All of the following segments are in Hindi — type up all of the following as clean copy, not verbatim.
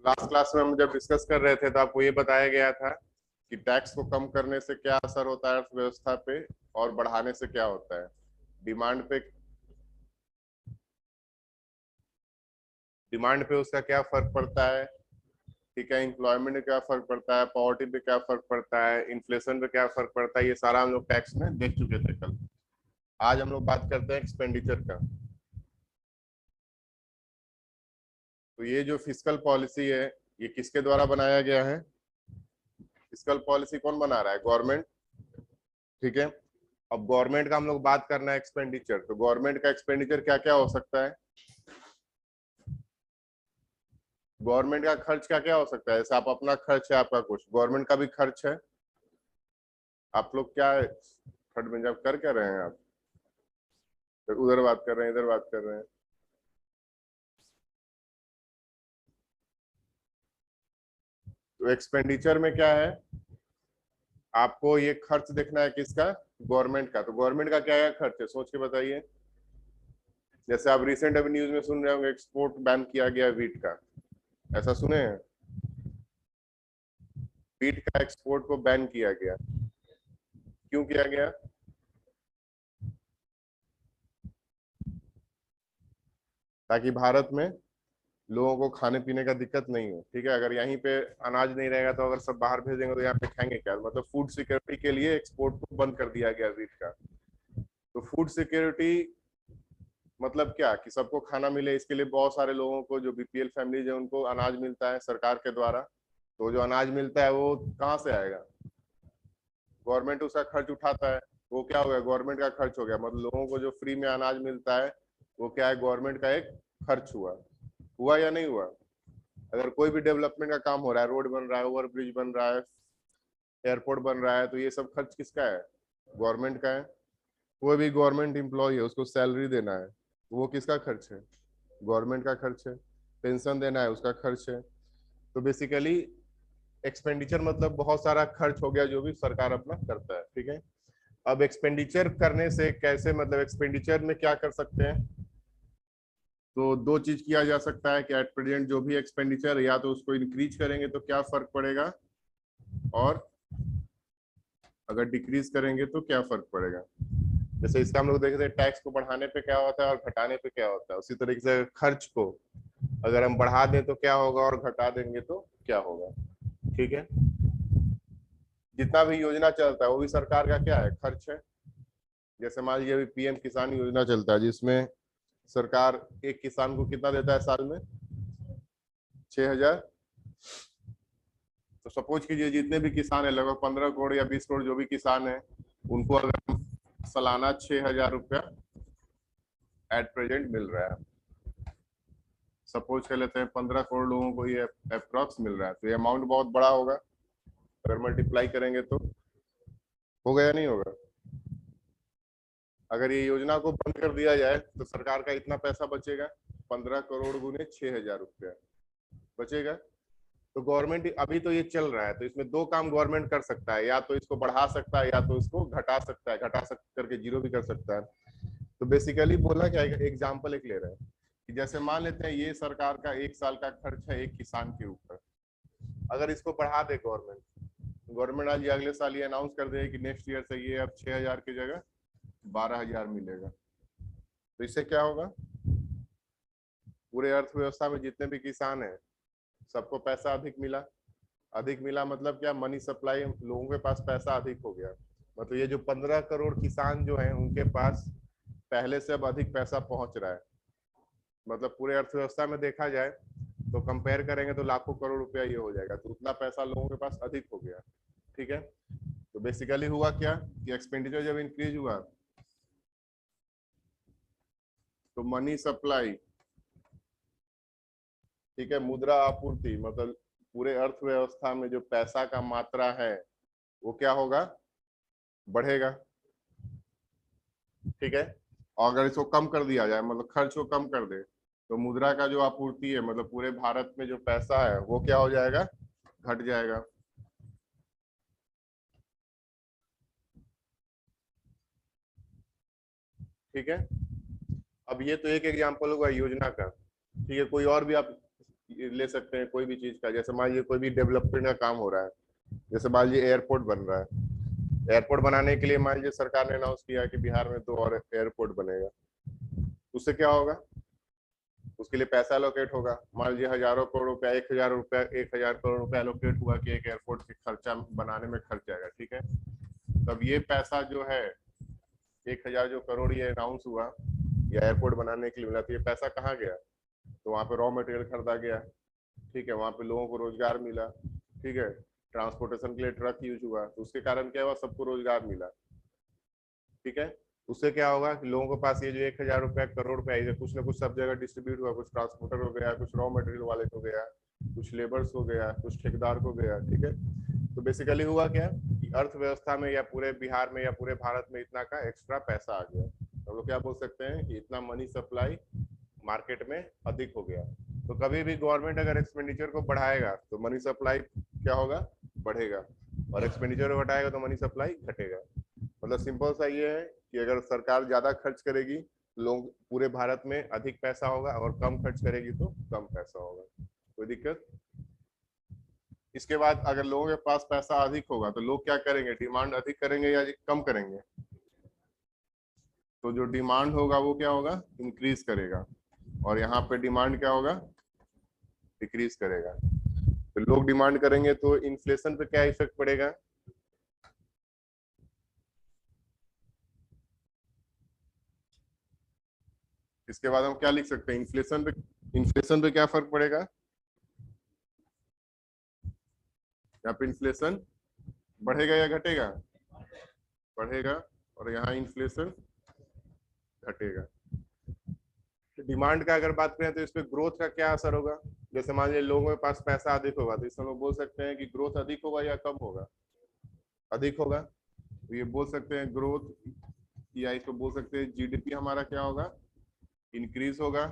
लास्ट क्लास में हम जब डिस्कस कर रहे थे तो आपको ये बताया गया था कि टैक्स को कम करने से क्या असर होता है अर्थव्यवस्था पे, और बढ़ाने से क्या होता है। डिमांड पे उसका क्या फर्क पड़ता है, ठीक है। एम्प्लॉयमेंट में क्या फर्क पड़ता है, पॉवर्टी पे क्या फर्क पड़ता है, इन्फ्लेशन पे क्या फर्क पड़ता है, ये सारा हम लोग टैक्स में देख चुके थे कल। आज हम लोग बात करते हैं एक्सपेंडिचर का। तो ये जो फिस्कल पॉलिसी है, ये किसके द्वारा बनाया गया है? फिस्कल पॉलिसी कौन बना रहा है? गवर्नमेंट, ठीक है। अब गवर्नमेंट का हम लोग बात करना है एक्सपेंडिचर, तो गवर्नमेंट का एक्सपेंडिचर क्या क्या हो सकता है? गवर्नमेंट का खर्च क्या क्या हो सकता है? जैसे आप अपना खर्च है, आपका कुछ गवर्नमेंट का भी खर्च है। आप लोग क्या थर्ड में जब कर क्या रहे हैं आप? तो उधर बात कर रहे हैं, इधर बात कर रहे हैं। तो एक्सपेंडिचर में क्या है? आपको ये खर्च देखना है किसका? गवर्नमेंट का। तो गवर्नमेंट का क्या क्या खर्च है, सोच के बताइए। जैसे आप रिसेंट अभी न्यूज में सुन रहे होंगे, एक्सपोर्ट बैन किया गया वीट का, ऐसा सुने हैं? वीट का एक्सपोर्ट को बैन किया गया। क्यों किया गया? ताकि भारत में लोगों को खाने पीने का दिक्कत नहीं हो, ठीक है। अगर यहीं पे अनाज नहीं रहेगा तो अगर सब बाहर भेजेंगे तो यहाँ पे खाएंगे क्या? मतलब फूड सिक्योरिटी के लिए एक्सपोर्ट को बंद कर दिया गया वीट का। तो फूड सिक्योरिटी मतलब क्या कि सबको खाना मिले, इसके लिए बहुत सारे लोगों को, जो बीपीएल फैमिलीज है, उनको अनाज मिलता है सरकार के द्वारा। तो जो अनाज मिलता है वो कहाँ से आएगा? गवर्नमेंट उसका खर्च उठाता है। वो क्या हो गया? गवर्नमेंट का खर्च हो गया। मतलब लोगों को जो फ्री में अनाज मिलता है वो क्या है? गवर्नमेंट का एक खर्च हुआ। हुआ या नहीं हुआ? अगर कोई भी डेवलपमेंट का काम हो रहा है, रोड बन रहा है, ओवर ब्रिज बन रहा है, एयरपोर्ट बन रहा है, तो ये सब खर्च किसका है? गवर्नमेंट का है। कोई भी गवर्नमेंट एम्प्लॉय है, उसको सैलरी देना है, वो किसका खर्च है? गवर्नमेंट का खर्च है। पेंशन देना है, उसका खर्च है। तो बेसिकली एक्सपेंडिचर मतलब बहुत सारा खर्च हो गया जो भी सरकार अपना करता है, ठीक है। अब एक्सपेंडिचर करने से कैसे, मतलब एक्सपेंडिचर में क्या कर सकते हैं? तो दो चीज किया जा सकता है कि एट प्रेजेंट जो भी एक्सपेंडिचर है, या तो उसको इंक्रीज करेंगे तो क्या फर्क पड़ेगा, और अगर डिक्रीज करेंगे तो क्या फर्क पड़ेगा। जैसे इसका हम लोग देखे थे, टैक्स को बढ़ाने पे क्या होता है और घटाने पे क्या होता है। उसी तरीके से खर्च को अगर हम बढ़ा दें तो क्या होगा, और घटा देंगे तो क्या होगा, ठीक है। जितना भी योजना चलता है वो भी सरकार का क्या है? खर्च है। जैसे मान लीजिए अभी पीएम किसान योजना चलता है, जिसमें सरकार एक किसान को कितना देता है साल में? 6,000। तो सपोज कीजिए जितने भी किसान है, लगभग 15 करोड़ या 20 करोड़ जो भी किसान है, उनको अगर सालाना 6,000 रुपया एट प्रेजेंट मिल रहा है, सपोज कर लेते हैं 15 करोड़ लोगों को ये अप्रोक्स मिल रहा है, तो ये अमाउंट बहुत बड़ा होगा। अगर मल्टीप्लाई करेंगे तो होगा या नहीं होगा? अगर ये योजना को बंद कर दिया जाए तो सरकार का इतना पैसा बचेगा, 15 करोड़ गुने 6,000 रुपया बचेगा। तो गवर्नमेंट अभी तो ये चल रहा है, तो इसमें दो काम गवर्नमेंट कर सकता है, या तो इसको बढ़ा सकता है या तो इसको घटा सकता है, करके जीरो भी कर सकता है। तो बेसिकली बोला क्या, एग्जाम्पल एक ले रहे हैं कि जैसे मान लेते हैं ये सरकार का 1 साल का खर्च है एक किसान के ऊपर। अगर इसको बढ़ा दे गवर्नमेंट, गवर्नमेंट आज अगले साल ये अनाउंस कर दे कि नेक्स्ट ईयर से ये अब 6,000 की जगह 12,000 मिलेगा, तो इससे क्या होगा? पूरे अर्थव्यवस्था में जितने भी किसान हैं सबको पैसा अधिक मिला। अधिक मिला मतलब क्या? मनी सप्लाई, लोगों के पास पैसा अधिक हो गया। मतलब ये जो 15 करोड़ किसान जो हैं उनके पास पहले से अब अधिक पैसा पहुंच रहा है। मतलब पूरे अर्थव्यवस्था में देखा जाए तो कंपेयर करेंगे तो लाखों करोड़ रुपया ये हो जाएगा, तो उतना पैसा लोगों के पास अधिक हो गया, ठीक है। तो बेसिकली हुआ क्या कि एक्सपेंडिचर जब इंक्रीज हुआ तो मनी सप्लाई, ठीक है, मुद्रा आपूर्ति, मतलब पूरे अर्थव्यवस्था में जो पैसा का मात्रा है वो क्या होगा? बढ़ेगा, ठीक है। और अगर इसको कम कर दिया जाए, मतलब खर्च को कम कर दे, तो मुद्रा का जो आपूर्ति है, मतलब पूरे भारत में जो पैसा है वो क्या हो जाएगा? घट जाएगा। ठीक है। अब ये तो एक एग्जांपल होगा योजना का, ठीक है। कोई और भी आप ले सकते हैं कोई भी चीज का, जैसे मान लीजिए कोई भी डेवलपमेंट का काम हो रहा है, जैसे मान लीजिए एयरपोर्ट बन रहा है। एयरपोर्ट बनाने के लिए मान लीजिए सरकार ने अनाउंस किया कि बिहार में 2 और एयरपोर्ट बनेगा। उससे क्या होगा, उसके लिए पैसा एलोकेट होगा। मान लीजिए हजारों करोड़ रुपया, 1,000 रुपया, 1,000 करोड़ रुपया एलोकेट हुआ कि एक एयरपोर्ट के खर्चा बनाने में खर्च जाएगा, ठीक है। तब ये पैसा जो है 1,000 जो करोड़ ये अनाउंस हुआ या एयरपोर्ट बनाने के लिए मिला, तो ये पैसा कहाँ गया, तो वहाँ पे रॉ मटेरियल खरीदा गया, ठीक है, वहाँ पे लोगों को रोजगार मिला, ठीक है, ट्रांसपोर्टेशन के लिए ट्रक यूज हुआ, तो उसके कारण क्या हुआ, सबको रोजगार मिला, ठीक है। उससे क्या होगा कि लोगों के पास ये जो 1,000 रुपया करोड़ रुपया कुछ ना कुछ सब जगह डिस्ट्रीब्यूट हुआ, कुछ ट्रांसपोर्टर हो गया, कुछ रॉ मटेरियल वाले को गया, कुछ लेबर्स को गया, कुछ ठेकेदार को गया, ठीक है। तो बेसिकली हुआ क्या कि अर्थव्यवस्था में या पूरे बिहार में या पूरे भारत में इतना का एक्स्ट्रा पैसा आ गया। हम लोग क्या बोल सकते हैं कि इतना मनी सप्लाई मार्केट में अधिक हो गया। तो कभी भी गवर्नमेंट अगर एक्सपेंडिचर को बढ़ाएगा तो मनी सप्लाई क्या होगा, बढ़ेगा, और एक्सपेंडिचर को घटाएगा तो मनी सप्लाई घटेगा। मतलब सिंपल सा ये है कि अगर सरकार ज्यादा खर्च करेगी, लोग पूरे भारत में अधिक पैसा होगा, और कम खर्च करेगी तो कम पैसा होगा। कोई दिक्कत। इसके बाद अगर लोगों के पास पैसा अधिक होगा तो लोग क्या करेंगे, डिमांड अधिक करेंगे या कम करेंगे, तो जो डिमांड होगा वो क्या होगा, इंक्रीज करेगा, और यहाँ पे डिमांड क्या होगा, डिक्रीज करेगा। तो लोग डिमांड करेंगे तो इन्फ्लेशन पे क्या इफेक्ट पड़ेगा, इसके बाद हम क्या लिख सकते हैं, इन्फ्लेशन पे क्या फर्क पड़ेगा, यहाँ पे इन्फ्लेशन बढ़ेगा या घटेगा, बढ़ेगा, और यहाँ इन्फ्लेशन घटेगा। डिमांड का अगर बात करें तो इस पे ग्रोथ का क्या असर होगा, जैसे मान लीजिए लोगों के पास पैसा अधिक होगा तो इसमें लोग बोल सकते हैं कि ग्रोथ अधिक होगा या कम होगा, अधिक होगा, तो ये बोल सकते हैं ग्रोथ, या इसको बोल सकते हैं जीडीपी हमारा क्या होगा, इंक्रीज होगा।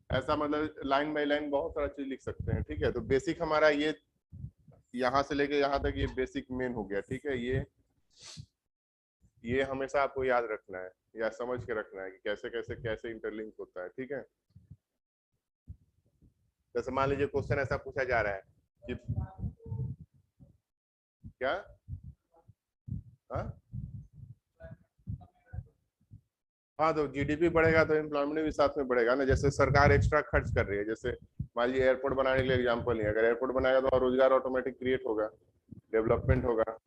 ऐसा मतलब लाइन बाय लाइन बहुत सारा चीज लिख सकते हैं, ठीक है। तो बेसिक हमारा ये यहाँ से लेके यहाँ तक ये बेसिक मेन हो गया, ठीक है। ये हमेशा आपको याद रखना है या समझ के रखना है कि कैसे कैसे कैसे इंटरलिंक होता है, ठीक है। जैसे मान लीजिए क्वेश्चन ऐसा पूछा जा रहा है कि क्या, हाँ हाँ, तो जीडीपी बढ़ेगा तो एम्प्लॉयमेंट भी साथ में बढ़ेगा ना। जैसे सरकार एक्स्ट्रा खर्च कर रही है, जैसे मान लीजिए एयरपोर्ट बनाने के लिए एग्जाम्पल नहीं, अगर एयरपोर्ट बनाएगा तो रोजगार ऑटोमेटिक क्रिएट होगा, डेवलपमेंट होगा,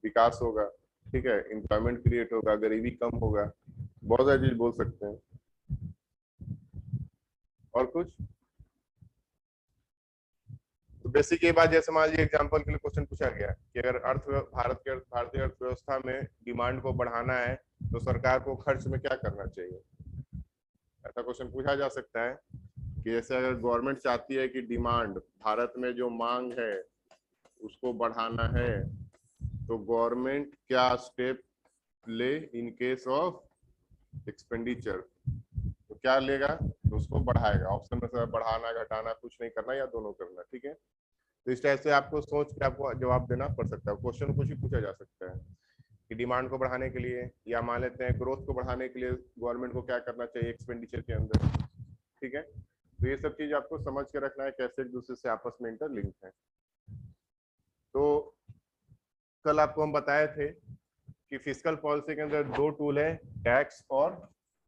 विकास होगा, ठीक है, एम्प्लॉयमेंट क्रिएट होगा, गरीबी कम होगा, बहुत सारी चीज बोल सकते हैं। और कुछ, तो बेसिक ये बात, जैसे मान लीजिए एग्जांपल के लिए क्वेश्चन पूछा गया कि अगर भारतीय अर्थव्यवस्था में डिमांड को बढ़ाना है तो सरकार को खर्च में क्या करना चाहिए, ऐसा क्वेश्चन पूछा जा सकता है कि जैसे अगर गवर्नमेंट चाहती है कि डिमांड, भारत में जो मांग है उसको बढ़ाना है, तो गवर्नमेंट क्या स्टेप ले इन केस ऑफ एक्सपेंडिचर, तो क्या लेगा, तो उसको बढ़ाएगा। ऑप्शन में से बढ़ाना, घटाना, कुछ नहीं करना या दोनों करना, ठीक है। तो इस टाइप से आपको सोच के आपको जवाब देना पड़ सकता है। क्वेश्चन कुछ ही पूछा जा सकता है कि डिमांड को बढ़ाने के लिए, या मान लेते हैं ग्रोथ को बढ़ाने के लिए गवर्नमेंट को क्या करना चाहिए एक्सपेंडिचर के अंदर, ठीक है। तो ये सब चीज आपको समझ के रखना है कैसे एक दूसरे से आपस में इंटरलिंक है। तो कल आपको हम बताए थे कि फिस्कल पॉलिसी के अंदर 2 टूल है, टैक्स और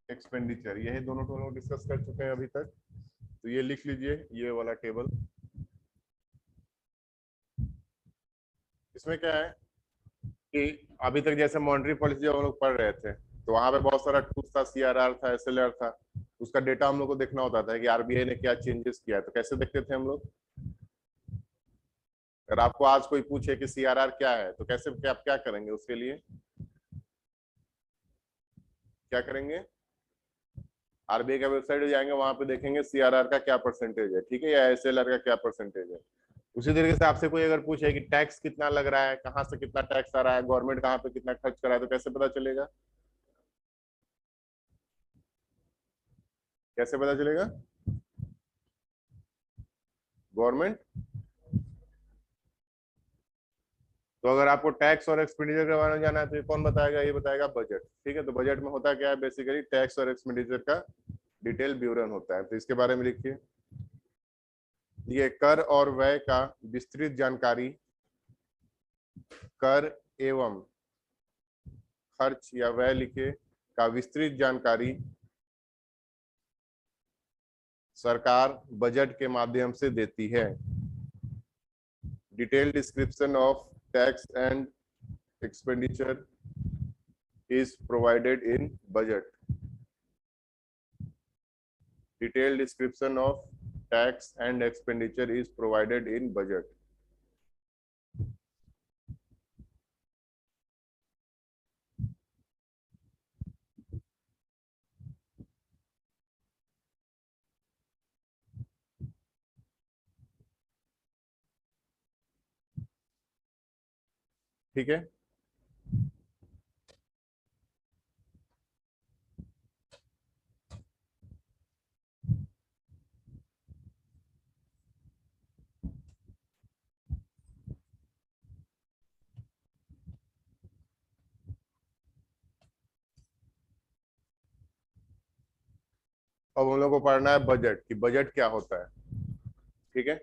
एक्सपेंडिचर, यही दोनों टूल को डिस्कस कर चुके हैं अभी तक। तो ये लिख लीजिए, ये वाला टेबल। इसमें क्या है कि अभी तक जैसे मॉनेटरी पॉलिसी जब हम लोग पढ़ रहे थे तो वहां पे बहुत सारा टूल्स था, सीआरआर था, एसएलआर था, उसका डेटा हम लोग को देखना होता था कि आरबीआई ने क्या चेंजेस किया है। तो कैसे देखते थे हम लोग, अगर आपको आज कोई पूछे कि सीआरआर क्या है तो कैसे क्या आप क्या करेंगे, उसके लिए क्या करेंगे, आरबीआई का वेबसाइट जाएंगे, वहां पे देखेंगे सीआरआर का क्या परसेंटेज है, ठीक है, या एसएलआर का क्या परसेंटेज है। उसी तरीके से आपसे कोई अगर पूछे कि टैक्स कितना लग रहा है, कहाँ से कितना टैक्स आ रहा है, गवर्नमेंट कहाँ पे कितना खर्च कर रहा है, तो कैसे पता चलेगा, कैसे पता चलेगा, गवर्नमेंट, तो अगर आपको टैक्स और एक्सपेंडिचर के बारे में जाना है तो ये कौन बताएगा, ये बताएगा बजट, ठीक है। तो बजट में होता क्या है, बेसिकली टैक्स और एक्सपेंडिचर का डिटेल विवरण होता है। तो इसके बारे में लिखिए। ये कर और व्यय का विस्तृत जानकारी, कर एवं खर्च या व्यय लिखे का विस्तृत जानकारी सरकार बजट के माध्यम से देती है। Detail description of tax and expenditure is provided in budget. Detailed description of tax and expenditure is provided in budget. ठीक है, अब हम लोग को पढ़ना है बजट कि बजट क्या होता है। ठीक है,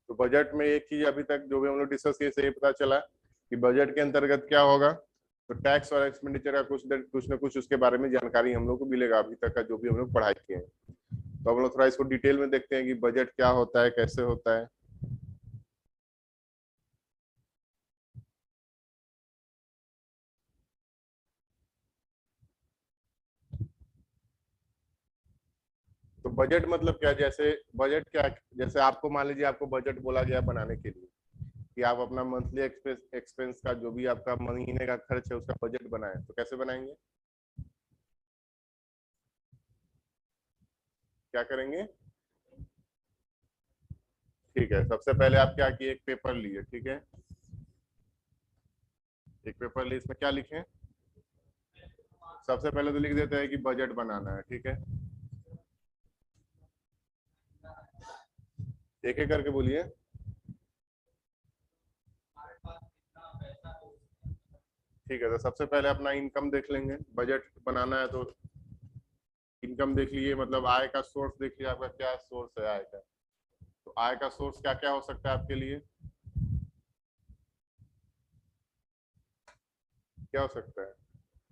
तो बजट में एक चीज अभी तक जो भी हम लोग डिस्कस किए, से ये पता चला कि बजट के अंतर्गत क्या होगा, तो टैक्स और एक्सपेंडिचर का कुछ ना कुछ उसके बारे में जानकारी हम लोग को मिलेगा अभी तक का जो भी हम लोग पढ़ाई किए हैं। तो हम लोग थोड़ा इसको डिटेल में देखते हैं कि बजट क्या होता है, कैसे होता है। तो बजट मतलब क्या, जैसे बजट क्या, जैसे आपको मान लीजिए आपको बजट बोला गया बनाने के लिए कि आप अपना मंथली एक्सपेंस का जो भी आपका महीने का खर्च है उसका बजट बनाएं, तो कैसे बनाएंगे, क्या करेंगे। ठीक है, सबसे पहले आप क्या किए, एक पेपर लिए। ठीक है, एक पेपर लिए, इसमें क्या लिखें, सबसे पहले तो लिख देते हैं कि बजट बनाना है। ठीक है, एक एक करके बोलिए। ठीक है, तो सबसे पहले अपना इनकम देख लेंगे, बजट बनाना है तो इनकम देख लीजिए, मतलब आय का सोर्स देख लीजिए, आपका क्या सोर्स है आय का। तो आय का सोर्स क्या क्या हो सकता है आपके लिए, क्या हो सकता है,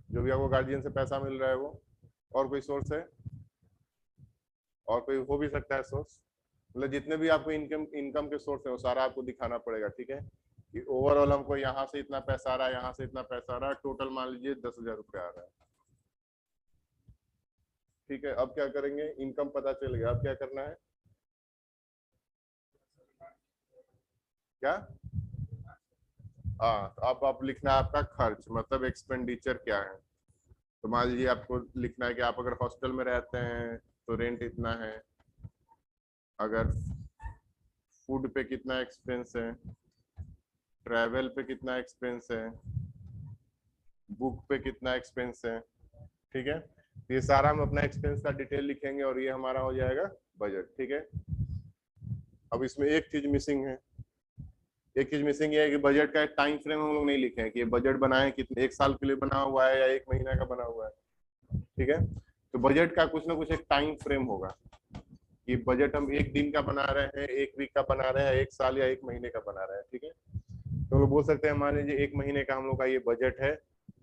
जो भी आपको गार्जियन से पैसा मिल रहा है वो, और कोई सोर्स है, और कोई हो भी सकता है सोर्स, मतलब जितने भी आपको इनकम इनकम के सोर्स है वो सारा आपको दिखाना पड़ेगा। ठीक है, कि ओवरऑल हमको यहाँ से इतना पैसा आ रहा है, यहाँ से इतना पैसा आ रहा है, टोटल मान लीजिए 10,000 रुपये आ रहा है। ठीक है, अब क्या करेंगे, इनकम पता चल गया, अब क्या करना है, क्या, हाँ, तो अब आप लिखना है आपका खर्च, मतलब एक्सपेंडिचर क्या है। तो मान लीजिए आपको लिखना है कि आप अगर हॉस्टल में रहते हैं तो रेंट इतना है, अगर फूड पे कितना एक्सपेंस है, ट्रैवल पे कितना एक्सपेंस है, बुक पे कितना एक्सपेंस है। ठीक है, तो ये सारा हम अपना एक्सपेंस का डिटेल लिखेंगे और ये हमारा हो जाएगा बजट। ठीक है, अब इसमें एक चीज मिसिंग है, एक चीज मिसिंग ये है कि बजट का एक टाइम फ्रेम हम लोग नहीं लिखे हैं कि ये बजट बनाए कितने, एक साल के लिए बना हुआ है या एक महीना का बना हुआ है। ठीक है, तो बजट का कुछ ना कुछ एक टाइम फ्रेम होगा कि बजट हम एक दिन का बना रहे हैं, एक वीक का बना रहे हैं, एक साल या एक महीने का बना रहे हैं। ठीक है, तो लोग बोल सकते हैं मान लीजिए एक महीने का हम लोग का ये बजट है,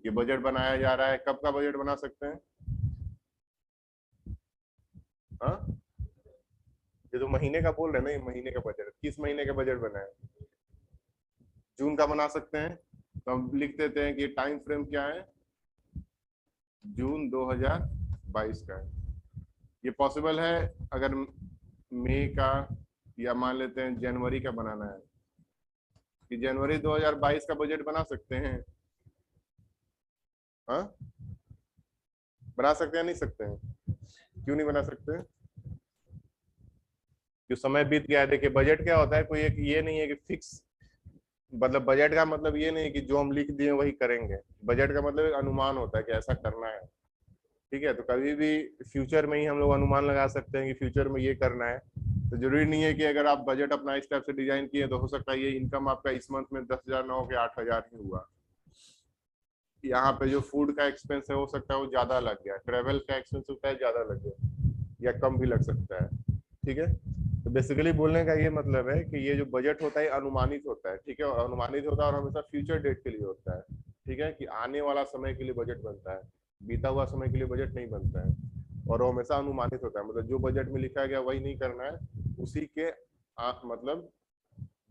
ये बजट बनाया जा रहा है, कब का बजट बना सकते हैं, हाँ, ये तो महीने का बोल रहे हैं ना, ये महीने का बजट, किस महीने का बजट बना है, जून का बना सकते हैं। तो हम लिख देते हैं कि टाइम फ्रेम क्या है, जून 2022 का है। ये पॉसिबल है अगर मई का या मान लेते हैं जनवरी का बनाना है, कि जनवरी 2022 का बजट बना सकते हैं, हाँ, बना सकते हैं, नहीं सकते हैं, क्यों नहीं बना सकते, जो समय बीत गया है। देखिए बजट क्या होता है, कोई एक ये नहीं है कि फिक्स, मतलब बजट का मतलब ये नहीं कि जो हम लिख दिए वही करेंगे, बजट का मतलब एक अनुमान होता है कि ऐसा करना है। ठीक है, तो कभी भी फ्यूचर में ही हम लोग अनुमान लगा सकते हैं कि फ्यूचर में ये करना है। तो जरूरी नहीं है कि अगर आप बजट अपना इस टाइप से डिजाइन किए तो हो सकता है ये इनकम आपका इस मंथ में 10,000 ना हो के 8,000 ही हुआ। यहाँ पे जो फूड का एक्सपेंस है हो सकता है वो ज्यादा लग गया, ट्रेवल का एक्सपेंस होता है ज्यादा लग गया। या कम भी लग सकता है। ठीक है, तो बेसिकली बोलने का ये मतलब है कि ये जो बजट होता है अनुमानित होता है। ठीक है, और अनुमानित होता है और हमेशा फ्यूचर डेट के लिए होता है। ठीक है, कि आने वाला समय के लिए बजट बनता है, बीता हुआ समय के लिए बजट नहीं बनता है। और वो हमेशा अनुमानित होता है, मतलब जो बजट में लिखा गया वही नहीं करना है, उसी के मतलब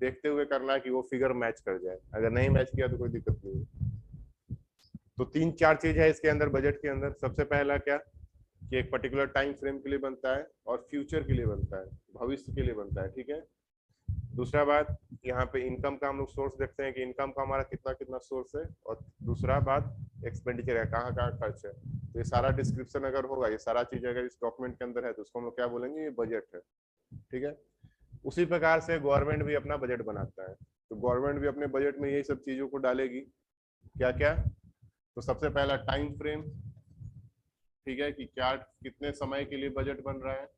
देखते हुए करना है कि वो फिगर मैच कर जाए। अगर नहीं मैच किया तो कोई दिक्कत नहीं है। तो तीन चार चीज है इसके अंदर, बजट के अंदर। सबसे पहला क्या कि एक पर्टिकुलर टाइम फ्रेम के लिए बनता है और फ्यूचर के लिए बनता है, भविष्य के लिए बनता है। ठीक है, दूसरा बात यहाँ पे इनकम का हम लोग सोर्स देखते हैं कि इनकम का हमारा कितना कितना सोर्स है, और दूसरा बात एक्सपेंडिचर है, कहाँ कहाँ खर्च है। तो ये सारा डिस्क्रिप्शन अगर होगा, ये सारा चीज अगर इस डॉक्यूमेंट के अंदर है, तो उसको हम लोग क्या बोलेंगे, ये बजट है। ठीक है, उसी प्रकार से गवर्नमेंट भी अपना बजट बनाता है। तो गवर्नमेंट भी अपने बजट में यही सब चीजों को डालेगी। क्या क्या, तो सबसे पहला टाइम फ्रेम, ठीक है, कि क्या कितने समय के लिए बजट बन रहा है।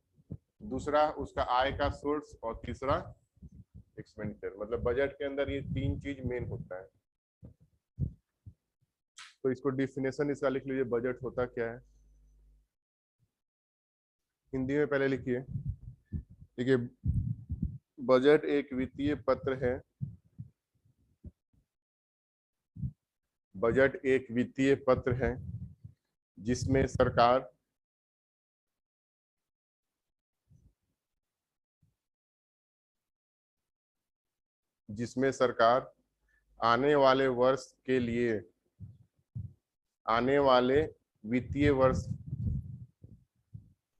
दूसरा उसका आय का सोर्स, और तीसरा एक्सपेंडिचर। मतलब बजट के अंदर ये तीन चीज मेन होता है। तो इसको डिफिनेशन इसका लिख लीजिए, बजट होता क्या है। हिंदी में पहले लिखिए। देखिए, बजट एक वित्तीय पत्र है। बजट एक वित्तीय पत्र है जिसमें सरकार आने वाले वर्ष के लिए, आने वाले वित्तीय वर्ष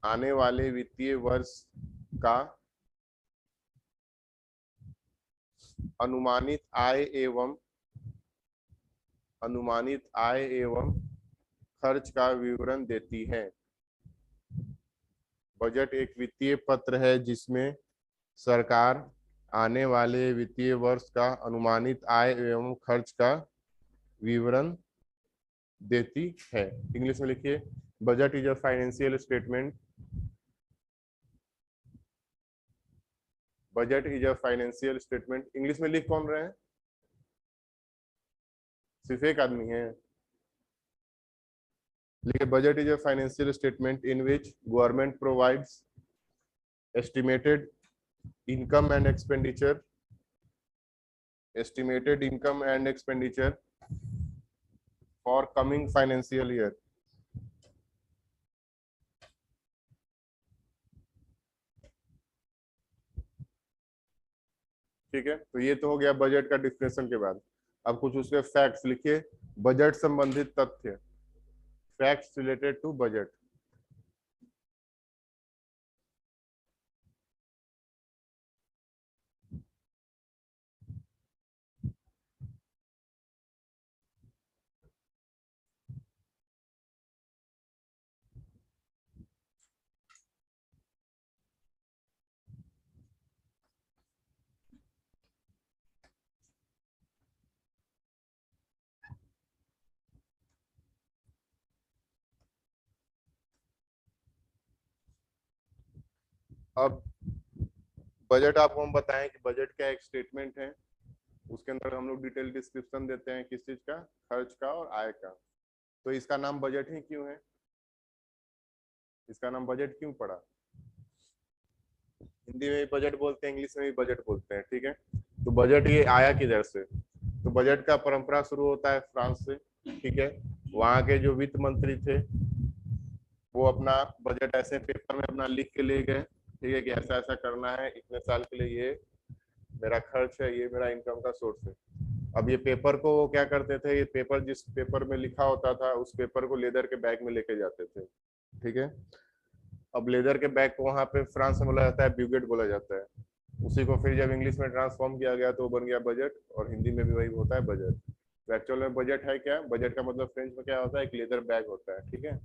आने वाले वित्तीय वर्ष का अनुमानित आय एवं खर्च का विवरण देती है। बजट एक वित्तीय पत्र है जिसमें सरकार आने वाले वित्तीय वर्ष का अनुमानित आय एवं खर्च का विवरण देती है। इंग्लिश में लिखिए, budget is a financial statement. Budget is a financial statement. English में लिख कौन रहे हैं, सिर्फ एक आदमी है। लिखिए, budget is a financial statement in which government provides estimated income and expenditure for coming financial year. ठीक है, तो ये तो हो गया बजट का डिफिनेशन के बाद। अब कुछ उसके फैक्ट्स लिखिए, बजट संबंधित तथ्य, फैक्ट्स रिलेटेड टू बजट। अब बजट आपको हम बताएं कि बजट क्या एक स्टेटमेंट है, उसके अंदर हम लोग डिटेल डिस्क्रिप्शन देते हैं किस चीज का, खर्च का और आय का। तो इसका नाम बजट ही क्यों है, इसका नाम बजट क्यों पड़ा। हिंदी में भी बजट बोलते हैं, इंग्लिश में भी बजट बोलते हैं। ठीक है, तो बजट ये आया किधर से, तो बजट का परंपरा शुरू होता है फ्रांस से। ठीक है, वहाँ के जो वित्त मंत्री थे वो अपना बजट ऐसे पेपर में अपना लिख के ले गए। ठीक है, कि ऐसा ऐसा करना है, इतने साल के लिए ये मेरा खर्च है, ये मेरा इनकम का सोर्स है। अब ये पेपर को वो क्या करते थे, ये पेपर जिस पेपर में लिखा होता था उस पेपर को लेदर के बैग में लेके जाते थे। ठीक है, अब लेदर के बैग को वहां पे फ्रांस में बोला जाता है ब्यूगेट बोला जाता है। उसी को फिर जब इंग्लिश में ट्रांसफॉर्म किया गया तो वो बन गया बजट, और हिंदी में भी वही होता है बजट। तो एक्चुअल में बजट है क्या, बजट का मतलब फ्रेंच में क्या होता है, एक लेदर बैग होता है। ठीक है,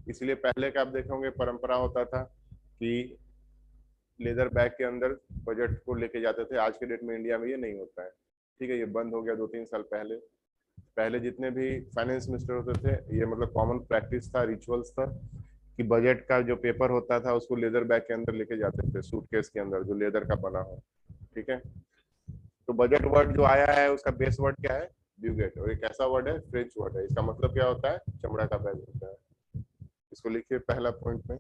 इसलिए पहले का आप देखोगे परंपरा होता था कि लेदर बैग के अंदर बजट को लेके जाते थे। आज के डेट में इंडिया में ये नहीं होता है। ठीक है, ये बंद हो गया 2-3 साल पहले। पहले जितने भी फाइनेंस मिनिस्टर होते थे, ये मतलब कॉमन प्रैक्टिस था, रिचुअल्स था कि बजट का जो पेपर होता था उसको लेदर बैग के अंदर लेके जाते थे, सूटकेस के अंदर जो लेदर का बना हो। ठीक है, तो बजट वर्ड जो आया है उसका बेस वर्ड क्या है, ब्यूगेट, और एक ऐसा वर्ड है, फ्रेंच वर्ड है। इसका मतलब क्या होता है, चमड़ा का बैग होता है। इसको लिखिए पहला पॉइंट में।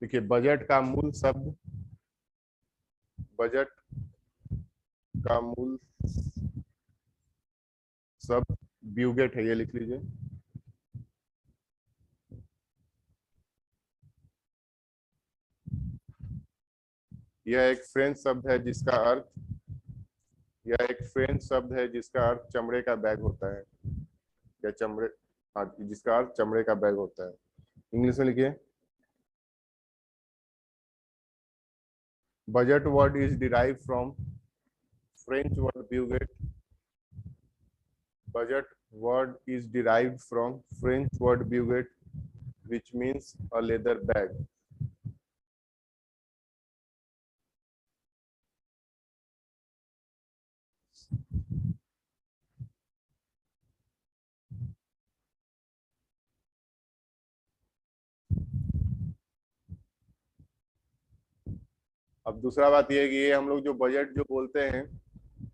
देखिए बजट का मूल शब्द, बजट का मूल शब्द ब्यूगेट है, ये लिख लीजिए। यह एक फ्रेंच शब्द है जिसका अर्थ, यह एक फ्रेंच शब्द है जिसका अर्थ चमड़े का बैग होता है, या चमड़े, हाँ, जिसका अर्थ चमड़े का बैग होता है। इंग्लिश में लिखिए। Budget word is derive from French word bougette. Budget word is derived from French word buget, which means a leather bag. अब दूसरा बात यह है कि ये हम लोग जो बजट जो बोलते हैं,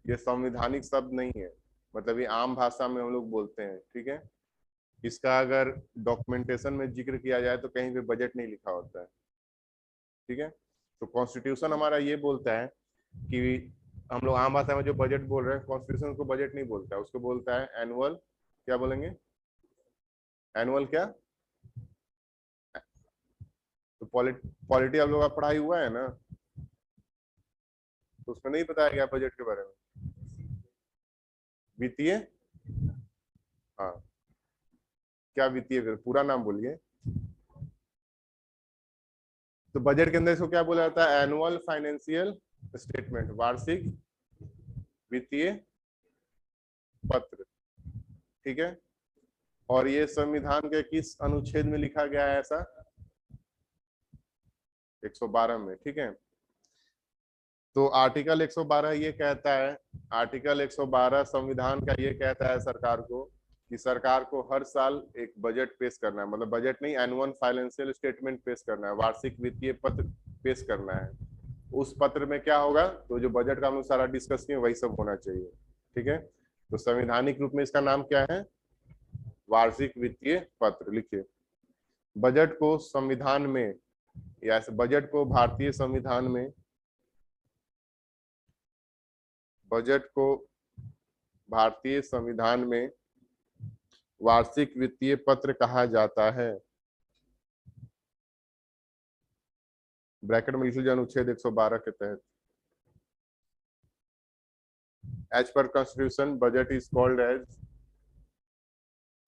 ये संवैधानिक शब्द नहीं है, मतलब ये आम भाषा में हम लोग बोलते हैं, ठीक है। इसका अगर डॉक्यूमेंटेशन में जिक्र किया जाए तो कहीं पे बजट नहीं लिखा होता है, ठीक है। तो कॉन्स्टिट्यूशन हमारा ये बोलता है कि हम लोग आम भाषा में जो बजट बोल रहे हैं, कॉन्स्टिट्यूशन उसको बजट नहीं बोलता है, उसको बोलता है एनुअल, क्या बोलेंगे, एनुअल क्या, तो पॉलिटी आप लोग का पढ़ाई हुआ है ना, तो उसमें नहीं बताया गया बजट के बारे में, वित्तीय, हाँ, क्या वित्तीय, फिर पूरा नाम बोलिए। तो बजट के अंदर इसको क्या बोला जाता है, एनुअल फाइनेंशियल स्टेटमेंट, वार्षिक वित्तीय पत्र, ठीक है। और ये संविधान के किस अनुच्छेद में लिखा गया है ऐसा, 112 में, ठीक है। तो आर्टिकल 112 ये कहता है, आर्टिकल 112 संविधान का ये कहता है सरकार को कि सरकार को हर साल एक बजट पेश करना है, मतलब बजट नहीं, एनुअल फाइनेंशियल स्टेटमेंट पेश करना है, वार्षिक वित्तीय पत्र पेश करना है। उस पत्र में क्या होगा, तो जो बजट का हम लोग सारा डिस्कस किए वही सब होना चाहिए, ठीक है। तो संवैधानिक रूप में इसका नाम क्या है, वार्षिक वित्तीय पत्र, लिखिए। बजट को संविधान में, या बजट को भारतीय संविधान में, बजट को भारतीय संविधान में वार्षिक वित्तीय पत्र कहा जाता है। ब्रैकेट में लिख लीजिए, अनुच्छेद 112 के तहत। As per constitution budget is called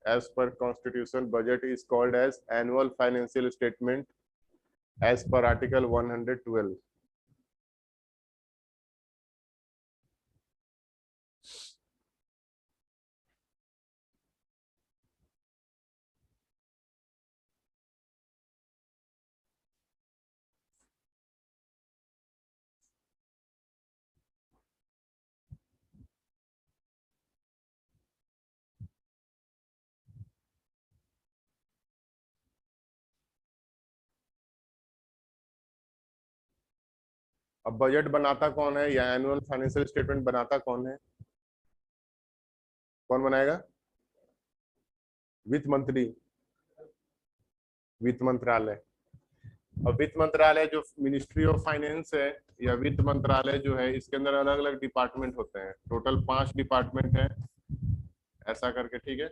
as per constitution budget is called as annual financial statement as per article 112। अब बजट बनाता कौन है, या एनुअल फाइनेंशियल स्टेटमेंट बनाता कौन है, कौन बनाएगा, वित्त मंत्री, वित्त मंत्रालय। और वित्त मंत्रालय जो मिनिस्ट्री ऑफ फाइनेंस है, या वित्त मंत्रालय जो है, इसके अंदर अलग अलग डिपार्टमेंट होते हैं, टोटल 5 डिपार्टमेंट है ऐसा करके, ठीक है।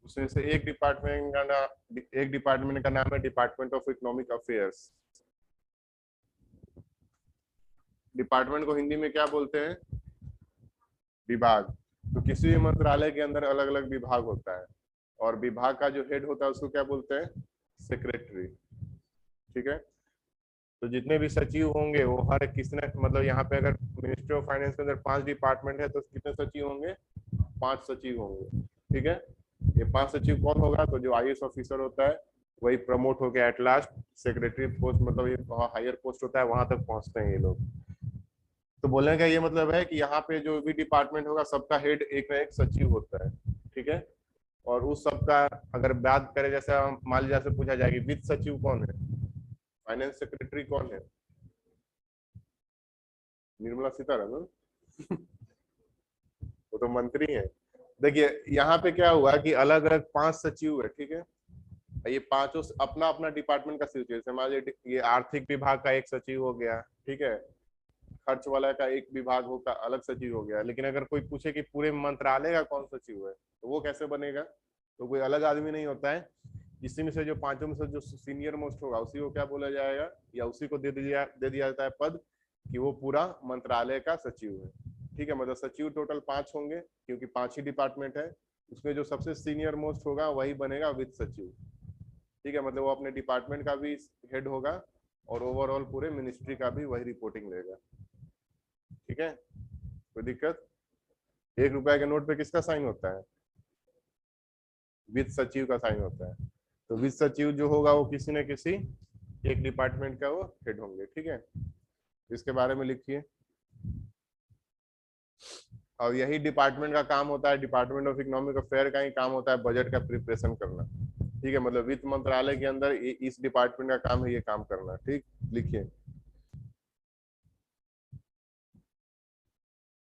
उसमें से एक डिपार्टमेंट का नाम है department of economic affairs. Department को हिंदी में क्या बोलते हैं, विभाग। तो किसी भी मंत्रालय के अंदर अलग अलग विभाग होता है, और विभाग का जो हेड होता है उसको क्या बोलते हैं, सेक्रेटरी, ठीक है। तो जितने भी सचिव होंगे वो हर किसने, मतलब यहाँ पे अगर मिनिस्ट्री ऑफ फाइनेंस के अंदर 5 डिपार्टमेंट है तो कितने सचिव होंगे, 5 सचिव होंगे, ठीक है। ये 5 सचिव कौन होगा, तो जो आईएएस ऑफिसर होता है वही प्रमोट होकर एट लास्ट सेक्रेटरी पोस्ट, मतलब ये हायर पोस्ट होता है, वहां तक पहुंचते हैं ये लोग। तो बोलने का ये मतलब है कि यहाँ पे जो भी डिपार्टमेंट होगा सबका हेड एक ना एक सचिव होता है, ठीक है। और उस सबका अगर बात करें, जैसे मान लीजिए से पूछा जाएगी वित्त सचिव कौन है, फाइनेंस सेक्रेटरी कौन है, निर्मला सीतारमन वो तो मंत्री है। देखिए यहाँ पे क्या हुआ कि अलग अलग 5 सचिव है, ठीक है। ये पांचों अपना अपना डिपार्टमेंट का सचिव, जैसे मान लीजिए ये आर्थिक विभाग का एक सचिव हो गया, ठीक है, खर्च वाला का एक विभाग होगा अलग सचिव हो गया। लेकिन अगर कोई पूछे कि पूरे मंत्रालय का कौन सचिव है, तो वो कैसे बनेगा? तो कोई अलग आदमी नहीं होता है, इसी में से जो पांचों में से जो सीनियर मोस्ट होगा उसी को क्या बोला जाएगा, या उसी को दे दिया जाता है पद कि वो पूरा मंत्रालय का सचिव है। ठीक है, मतलब सचिव टोटल 5 होंगे क्योंकि 5 ही डिपार्टमेंट है, उसमें जो सबसे सीनियर मोस्ट होगा वही बनेगा वित्त सचिव। ठीक है, मतलब वो अपने डिपार्टमेंट का भी हेड होगा और ओवरऑल पूरे मिनिस्ट्री का भी वही रिपोर्टिंग लेगा। ठीक है, कोई दिक्कत? 1 रुपए के नोट पे किसका साइन होता है? वित्त सचिव का साइन होता है। तो वित्त सचिव जो होगा वो किसी न किसी एक डिपार्टमेंट का वो हेड होंगे। ठीक है, इसके बारे में लिखिए। और यही डिपार्टमेंट का काम होता है, डिपार्टमेंट ऑफ इकोनॉमिक अफेयर का ही काम होता है बजट का प्रिपरेशन करना। ठीक है, मतलब वित्त मंत्रालय के अंदर इस डिपार्टमेंट का काम है ये काम करना। ठीक, लिखिए।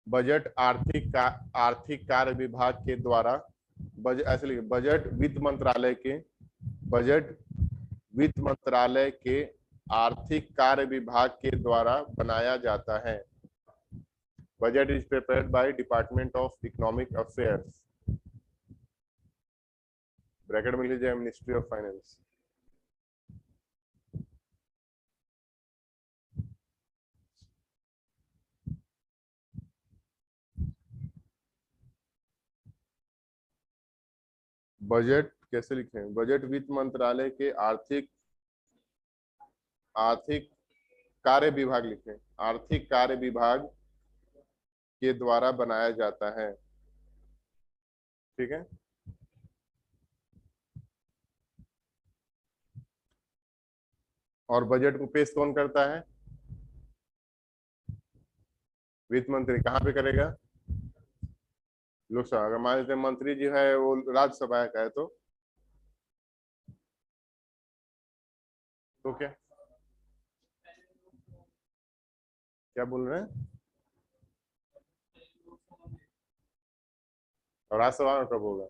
बजट आर्थिक कार्य विभाग के द्वारा, बजट ऐसे लिखिए, बजट वित्त मंत्रालय के आर्थिक कार्य विभाग के द्वारा बनाया जाता है। Budget is prepared by department of economic affairs, bracket में लीजिए मिनिस्ट्री ऑफ फाइनेंस। बजट कैसे लिखें? बजट वित्त मंत्रालय के आर्थिक आर्थिक कार्य विभाग लिखें, आर्थिक कार्य विभाग के द्वारा बनाया जाता है। ठीक है, और बजट को पेश कौन करता है? वित्त मंत्री। कहाँ पे करेगा? लोकसभा। अगर मान लेते हैं मंत्री जो है वो राज्यसभा का है तो क्या क्या बोल रहे हैं? और राज्यसभा में कब होगा?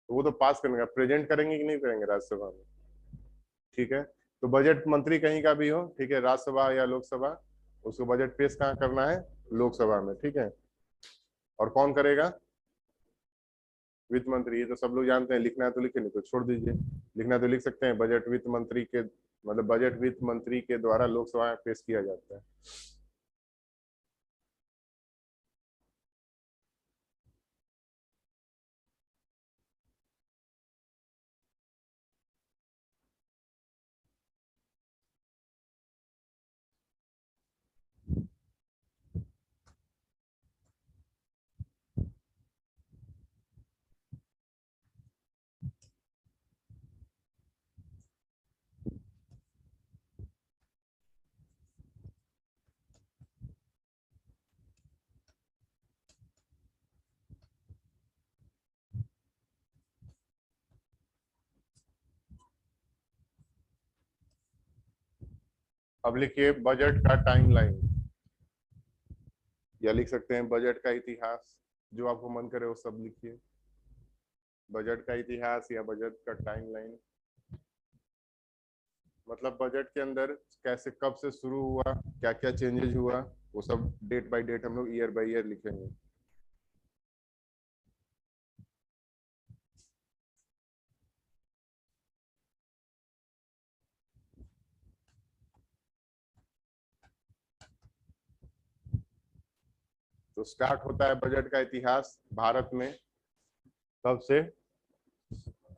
तो वो तो पास करने का, प्रेजेंट करेंगे कि नहीं करेंगे राज्यसभा में? ठीक है, तो बजट मंत्री कहीं का भी हो, ठीक है, राज्यसभा या लोकसभा, उसको बजट पेश कहाँ करना है? लोकसभा में। ठीक है, और कौन करेगा? वित्त मंत्री। ये तो सब लोग जानते हैं, लिखना है तो लिखे, नहीं तो छोड़ दीजिए। लिखना तो लिख सकते हैं, बजट वित्त मंत्री के, मतलब बजट वित्त मंत्री के द्वारा लोकसभा में पेश किया जाता है। अब लिखिए बजट का टाइमलाइन, या लिख सकते हैं बजट का इतिहास, जो आपको मन करे वो सब लिखिए। बजट का इतिहास या बजट का टाइमलाइन, मतलब बजट के अंदर कैसे कब से शुरू हुआ, क्या क्या चेंजेस हुआ, वो सब डेट बाय डेट हम लोग ईयर बाय ईयर लिखेंगे। तो स्टार्ट होता है बजट का इतिहास भारत में कब से?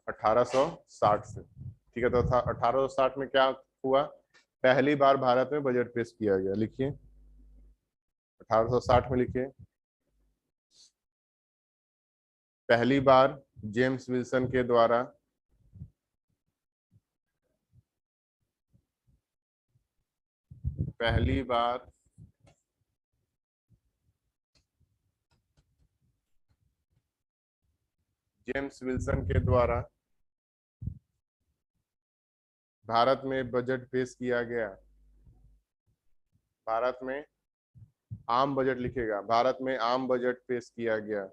1860 से। ठीक है, तो 1860 में क्या हुआ? पहली बार भारत में बजट पेश किया गया। लिखिए 1860 में लिखिए, पहली बार जेम्स विल्सन के द्वारा पहली बार जेम्स विल्सन के द्वारा भारत में बजट पेश किया गया। भारत में आम बजट लिखेगा, भारत में आम बजट पेश किया गया।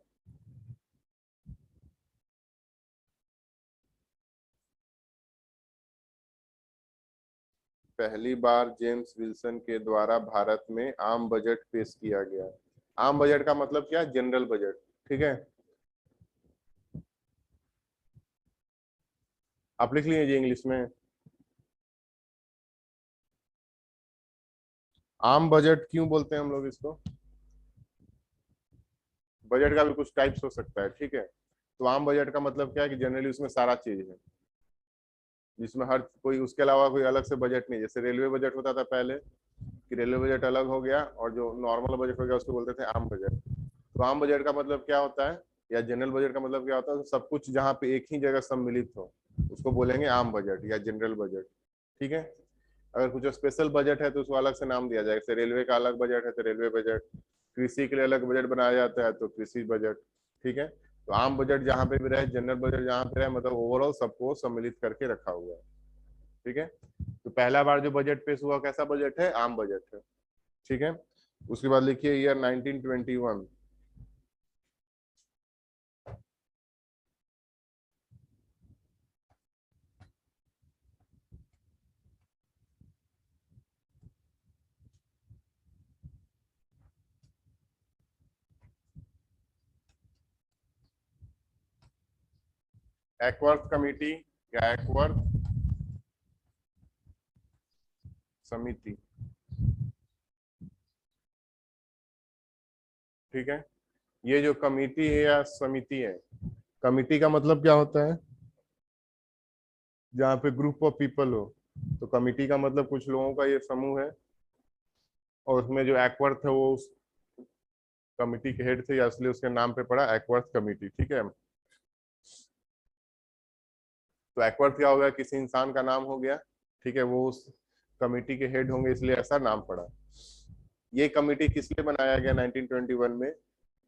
पहली बार जेम्स विल्सन के द्वारा भारत में आम बजट पेश किया गया। आम बजट का मतलब क्या है? General budget. ठीक है, आप लिख लीजिए इंग्लिश में। आम बजट क्यों बोलते हैं हम लोग इसको? बजट का भी कुछ टाइप्स हो सकता है, ठीक है। तो आम बजट का मतलब क्या है कि जनरली उसमें सारा चीज है, जिसमें हर कोई, उसके अलावा कोई अलग से बजट नहीं। जैसे रेलवे बजट होता था पहले, कि रेलवे बजट अलग हो गया और जो नॉर्मल बजट हो गया उसको बोलते थे आम बजट। तो आम बजट का मतलब क्या होता है, या जनरल बजट का मतलब क्या होता है? तो सब कुछ जहाँ पे एक ही जगह सम्मिलित हो उसको बोलेंगे आम बजट या जनरल बजट। ठीक है, अगर कुछ स्पेशल बजट है तो उसको अलग से नाम दिया जाए। जैसे रेलवे का अलग बजट है तो रेलवे बजट, कृषि के लिए अलग बजट बनाया जाता है तो कृषि बजट। ठीक है, तो आम बजट जहाँ पे भी रहे, जनरल बजट जहाँ पे रहे, मतलब ओवरऑल सबको सम्मिलित करके रखा हुआ है। ठीक है, तो पहला बार जो बजट पेश हुआ कैसा बजट है? आम बजट है। ठीक है, उसके बाद लिखिए ईयर 1921। एक्वर्थ कमेटी या एक्वर्थ समिति। ठीक है, ये जो कमेटी है या समिति है, कमिटी का मतलब क्या होता है? जहाँ पे ग्रुप ऑफ पीपल हो। तो कमिटी का मतलब कुछ लोगों का ये समूह है, और उसमें जो एक्वर्थ है वो उस कमिटी के हेड थे, या इसलिए उसके नाम पे पड़ा एक्वर्थ कमिटी। ठीक है, तो एक्वर्थ क्या हो गया? किसी इंसान का नाम हो गया। ठीक है, वो उस कमिटी के हेड होंगे, इसलिए ऐसा नाम पड़ा। ये कमिटी किस लिए बनाया गया 1921 में?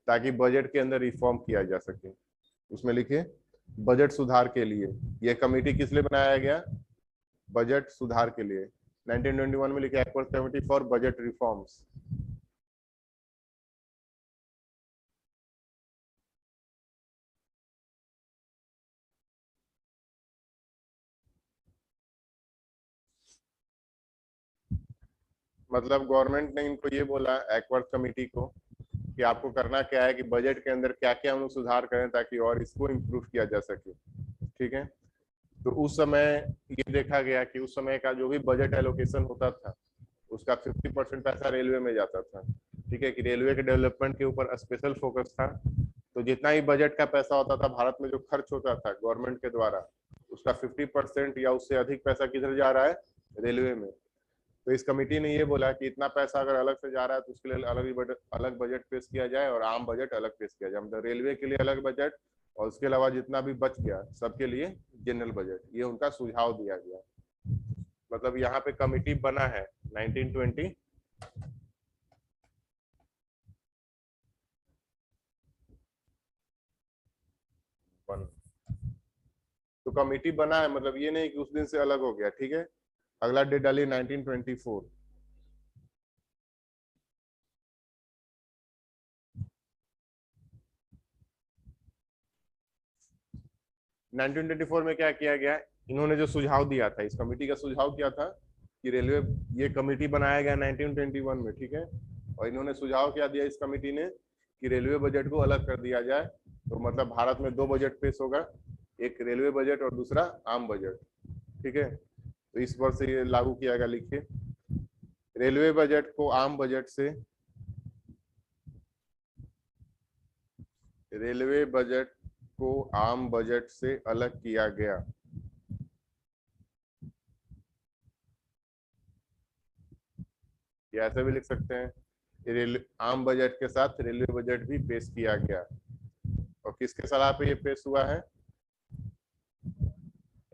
ताकि बजट के अंदर रिफॉर्म किया जा सके। उसमें लिखे बजट सुधार के लिए। ये कमेटी किस लिए बनाया गया? बजट सुधार के लिए। 1921 में लिखे Acworth committee for budget reforms. मतलब गवर्नमेंट ने इनको ये बोला, एक्वर्थ कमेटी को, कि आपको करना क्या है कि बजट के अंदर क्या क्या हम लोग सुधार करें ताकि और इसको इम्प्रूव किया जा सके। ठीक है, तो उस समय ये देखा गया कि उस समय का जो भी बजट एलोकेशन होता था उसका 50% पैसा रेलवे में जाता था। ठीक है, कि रेलवे के डेवलपमेंट के ऊपर स्पेशल फोकस था। तो जितना ही बजट का पैसा होता था भारत में जो खर्च होता था गवर्नमेंट के द्वारा, उसका 50% या उससे अधिक पैसा किधर जा रहा है? रेलवे में। तो इस कमेटी ने ये बोला कि इतना पैसा अगर अलग से जा रहा है तो उसके लिए अलग बजट पेश किया जाए और आम बजट अलग पेश किया जाए। मतलब रेलवे के लिए अलग बजट, और उसके अलावा जितना भी बच गया सबके लिए जनरल बजट। ये उनका सुझाव दिया गया। मतलब यहाँ पे कमेटी बना है 1921। तो कमेटी बना है, मतलब ये नहीं कि उस दिन से अलग हो गया। ठीक है, अगला डेट डालिए 1924। 1924 में क्या किया गया? इन्होंने जो सुझाव दिया था, इस कमेटी का सुझाव क्या था कि रेलवे, ये कमेटी बनाया गया 1921 में। ठीक है, और इन्होंने सुझाव क्या दिया इस कमेटी ने कि रेलवे बजट को अलग कर दिया जाए। तो मतलब भारत में दो बजट पेश होगा, एक रेलवे बजट और दूसरा आम बजट। ठीक है, तो इस वर्ष से ये लागू किया गया। लिखिए रेलवे बजट को आम बजट से, रेलवे बजट को आम बजट से अलग किया गया। या ऐसे भी लिख सकते हैं, रेल आम बजट के साथ रेलवे बजट भी पेश किया गया। और किसके सलाह पे ये पेश हुआ है?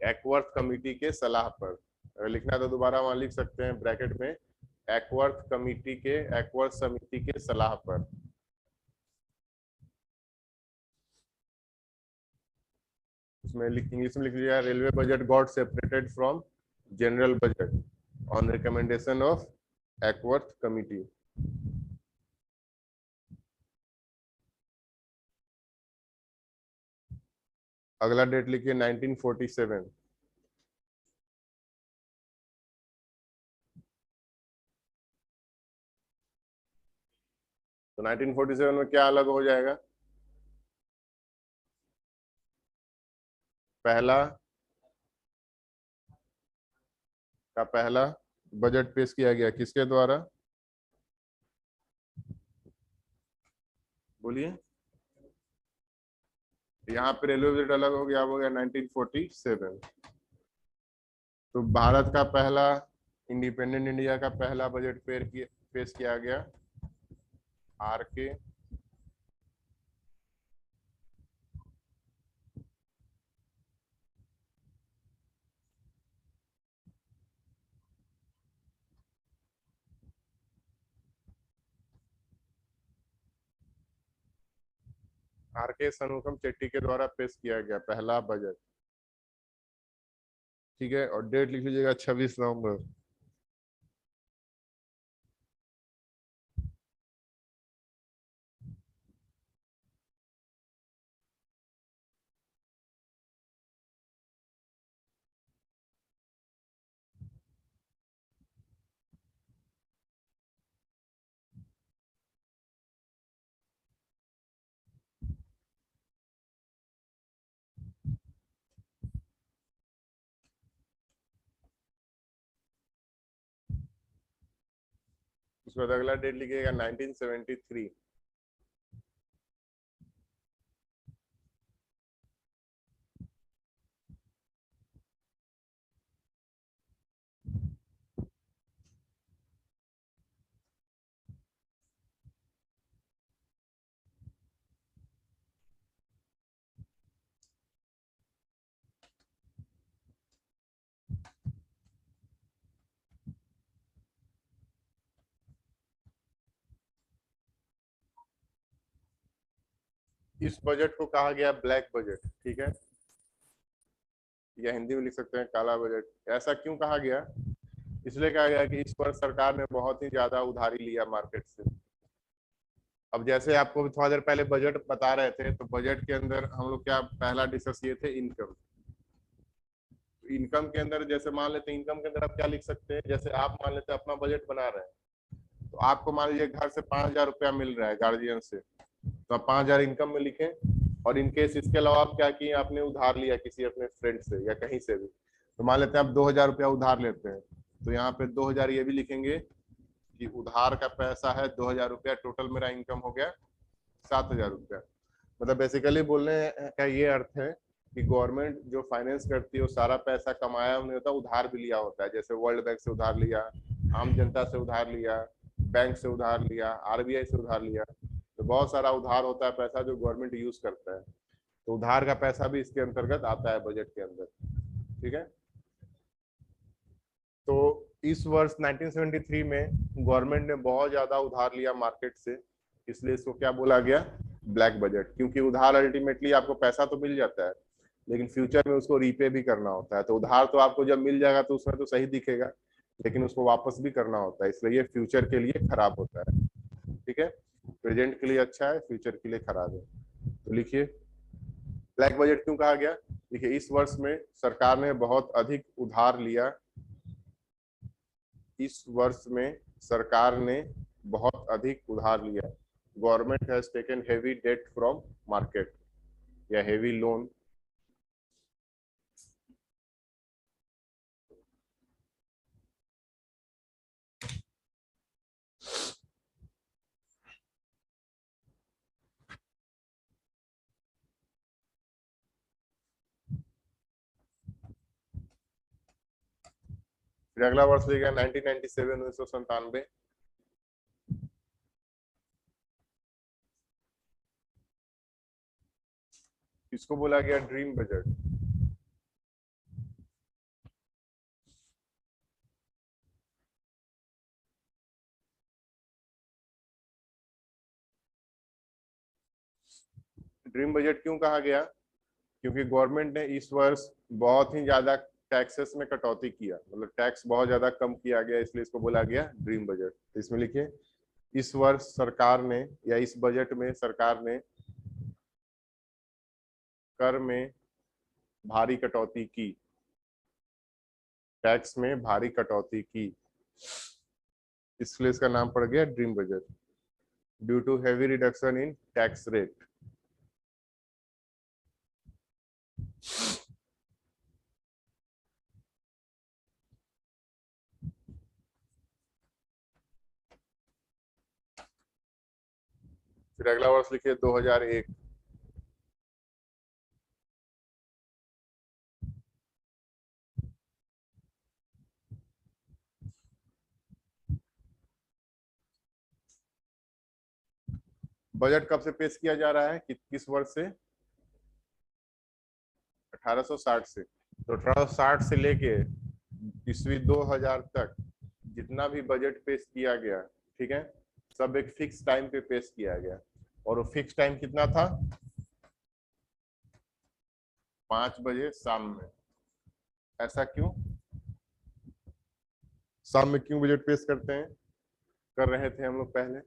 एक्वर्थ कमिटी के सलाह पर। अगर लिखना है तो दोबारा वहां लिख सकते हैं ब्रैकेट में, एक्वर्थ कमिटी के, एक्वर्थ समिति के सलाह पर। उसमें इंग्लिश में लिख लिया railway budget got separated from general budget on recommendation of Acworth committee. अगला डेट लिखिए 1947। तो 1947 में क्या अलग हो जाएगा? पहला का पहला बजट पेश किया गया किसके द्वारा? बोलिए। यहाँ पे रेलवे बजट अलग हो गया, वो हो गया 1947। तो भारत का पहला, इंडिपेंडेंट इंडिया का पहला बजट पेश किया गया RK षणमुखम चेट्टी के द्वारा पेश किया गया पहला बजट। ठीक है, और डेट लिख लीजिएगा 26 नवंबर। उसके बाद अगला डेट लिखिएगा 1973। इस बजट को कहा गया ब्लैक बजट। ठीक है, या हिंदी में लिख सकते हैं काला बजट। ऐसा क्यों कहा गया? इसलिए कहा गया कि इस पर सरकार ने बहुत ही ज्यादा उधारी लिया मार्केट से। अब जैसे आपको थोड़ा देर पहले बजट बता रहे थे, तो बजट के अंदर हम लोग क्या पहला डिस्कस किए थे? इनकम। इनकम के अंदर जैसे मान लेते हैं, इनकम के अंदर आप क्या लिख सकते हैं? जैसे आप मान लेते हैं अपना बजट बना रहे हैं, तो आपको मान लीजिए घर से 5,000 रुपया मिल रहा है गार्जियन से, तो आप 5,000 इनकम में लिखें। और इनकेस इसके अलावा आप क्या किए, आपने उधार लिया किसी अपने फ्रेंड से या कहीं से भी, तो मान लेते हैं आप 2,000 रुपया उधार लेते हैं, तो यहाँ पे 2,000 ये भी लिखेंगे कि उधार का पैसा है 2,000 रुपया, टोटल मेरा इनकम हो गया 7,000 रुपया। मतलब बेसिकली बोलने का ये अर्थ है कि गवर्नमेंट जो फाइनेंस करती है वो सारा पैसा कमाया नहीं होता, उधार भी लिया होता है। जैसे वर्ल्ड बैंक से उधार लिया, आम जनता से उधार लिया, बैंक से उधार लिया, RBI से उधार लिया। तो बहुत सारा उधार होता है पैसा जो गवर्नमेंट यूज करता है। तो उधार का पैसा भी इसके अंतर्गत आता है बजट के अंदर। ठीक है, तो इस वर्ष 1973 में गवर्नमेंट ने बहुत ज्यादा उधार लिया मार्केट से, इसलिए इसको क्या बोला गया? Black budget. क्योंकि उधार अल्टीमेटली आपको पैसा तो मिल जाता है, लेकिन फ्यूचर में उसको रीपे भी करना होता है। तो उधार तो आपको जब मिल जाएगा तो उसमें तो सही दिखेगा, लेकिन उसको वापस भी करना होता है, इसलिए ये फ्यूचर के लिए खराब होता है। ठीक है, प्रेजेंट के लिए अच्छा है, फ्यूचर के लिए खराब है। तो लिखिए ब्लैक बजट क्यों कहा गया। देखिए, इस वर्ष में सरकार ने बहुत अधिक उधार लिया। इस वर्ष में सरकार ने बहुत अधिक उधार लिया। Government has taken heavy debt from market या हेवी लोन। फिर अगला वर्ष हो गया 1997, 1997। इसको बोला गया ड्रीम बजट। ड्रीम बजट क्यों कहा गया? क्योंकि गवर्नमेंट ने इस वर्ष बहुत ही ज्यादा टैक्सेस में कटौती किया, मतलब टैक्स बहुत ज्यादा कम किया गया, इसलिए इसको बोला गया ड्रीम बजट। तो इसमें लिखिए इस वर्ष सरकार ने या इस बजट में सरकार ने कर में भारी कटौती की, टैक्स में भारी कटौती की, इसलिए इसका नाम पड़ गया dream budget, due to heavy reduction in tax rate. फिर अगला वर्ष लिखिए 2001। बजट कब से पेश किया जा रहा है, किस वर्ष से? 1860 से। तो 1860 से लेके ईस्वी 2000 तक जितना भी बजट पेश किया गया, ठीक है, सब एक फिक्स टाइम पे पेश किया गया। और वो फिक्स टाइम कितना था? 5 बजे शाम में। ऐसा क्यों? शाम में क्यों बजट पेश करते हैं, कर रहे थे हम लोग पहले?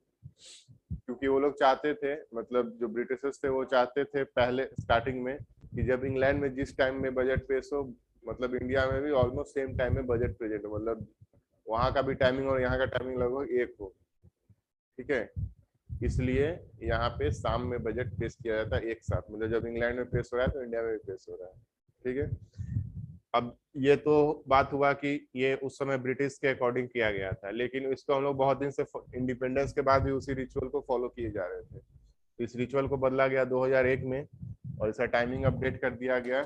क्योंकि वो लोग चाहते थे, मतलब जो ब्रिटिशर्स थे वो चाहते थे पहले स्टार्टिंग में कि जब इंग्लैंड में जिस टाइम में बजट पेश हो, मतलब इंडिया में भी ऑलमोस्ट सेम टाइम में बजट प्रेजेंट हो, मतलब वहां का भी टाइमिंग और यहाँ का टाइमिंग लगभग एक हो, ठीक है। इसलिए यहाँ पे शाम में बजट पेश किया जाता है एक साथ, मतलब जब इंग्लैंड में पेश हो रहा है तो इंडिया में भी पेश हो रहा है, ठीक है। अब ये तो बात हुआ कि ये उस समय ब्रिटिश के अकॉर्डिंग किया गया था, लेकिन इसको हम लोग बहुत दिन से इंडिपेंडेंस के बाद भी उसी रिचुअल को फॉलो किए जा रहे थे। तो इस रिचुअल को बदला गया 2001 में, और इसका टाइमिंग अपडेट कर दिया गया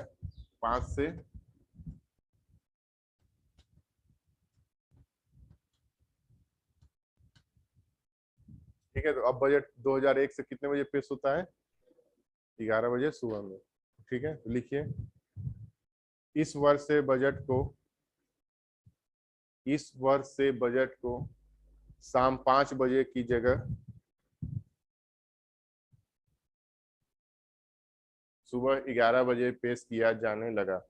5 से, ठीक है। तो अब बजट 2001 से कितने बजे पेश होता है? 11 बजे सुबह में, ठीक है। तो लिखिए, इस वर्ष से बजट को इस वर्ष से बजट को शाम 5 बजे की जगह सुबह 11 बजे पेश किया जाने लगा।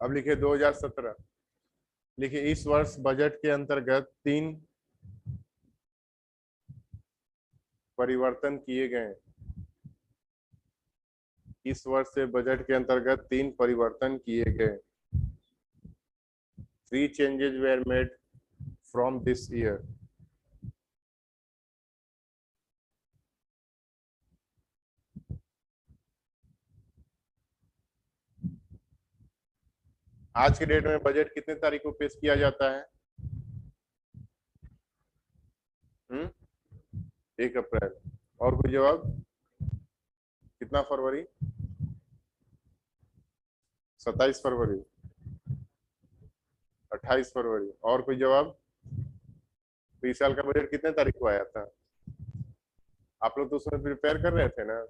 अब लिखिए 2017। लिखिए, इस वर्ष बजट के अंतर्गत 3 परिवर्तन किए गए। इस वर्ष से बजट के अंतर्गत 3 परिवर्तन किए गए। 3 changes were made from this year। आज के डेट में बजट कितने तारीख को पेश किया जाता है? 1 अप्रैल। और कोई जवाब? कितना फरवरी? 27 फरवरी, 28 फरवरी। और कोई जवाब? तो इस साल का बजट कितने तारीख को आया था? आप लोग तो उसमें प्रिपेयर कर रहे थे ना,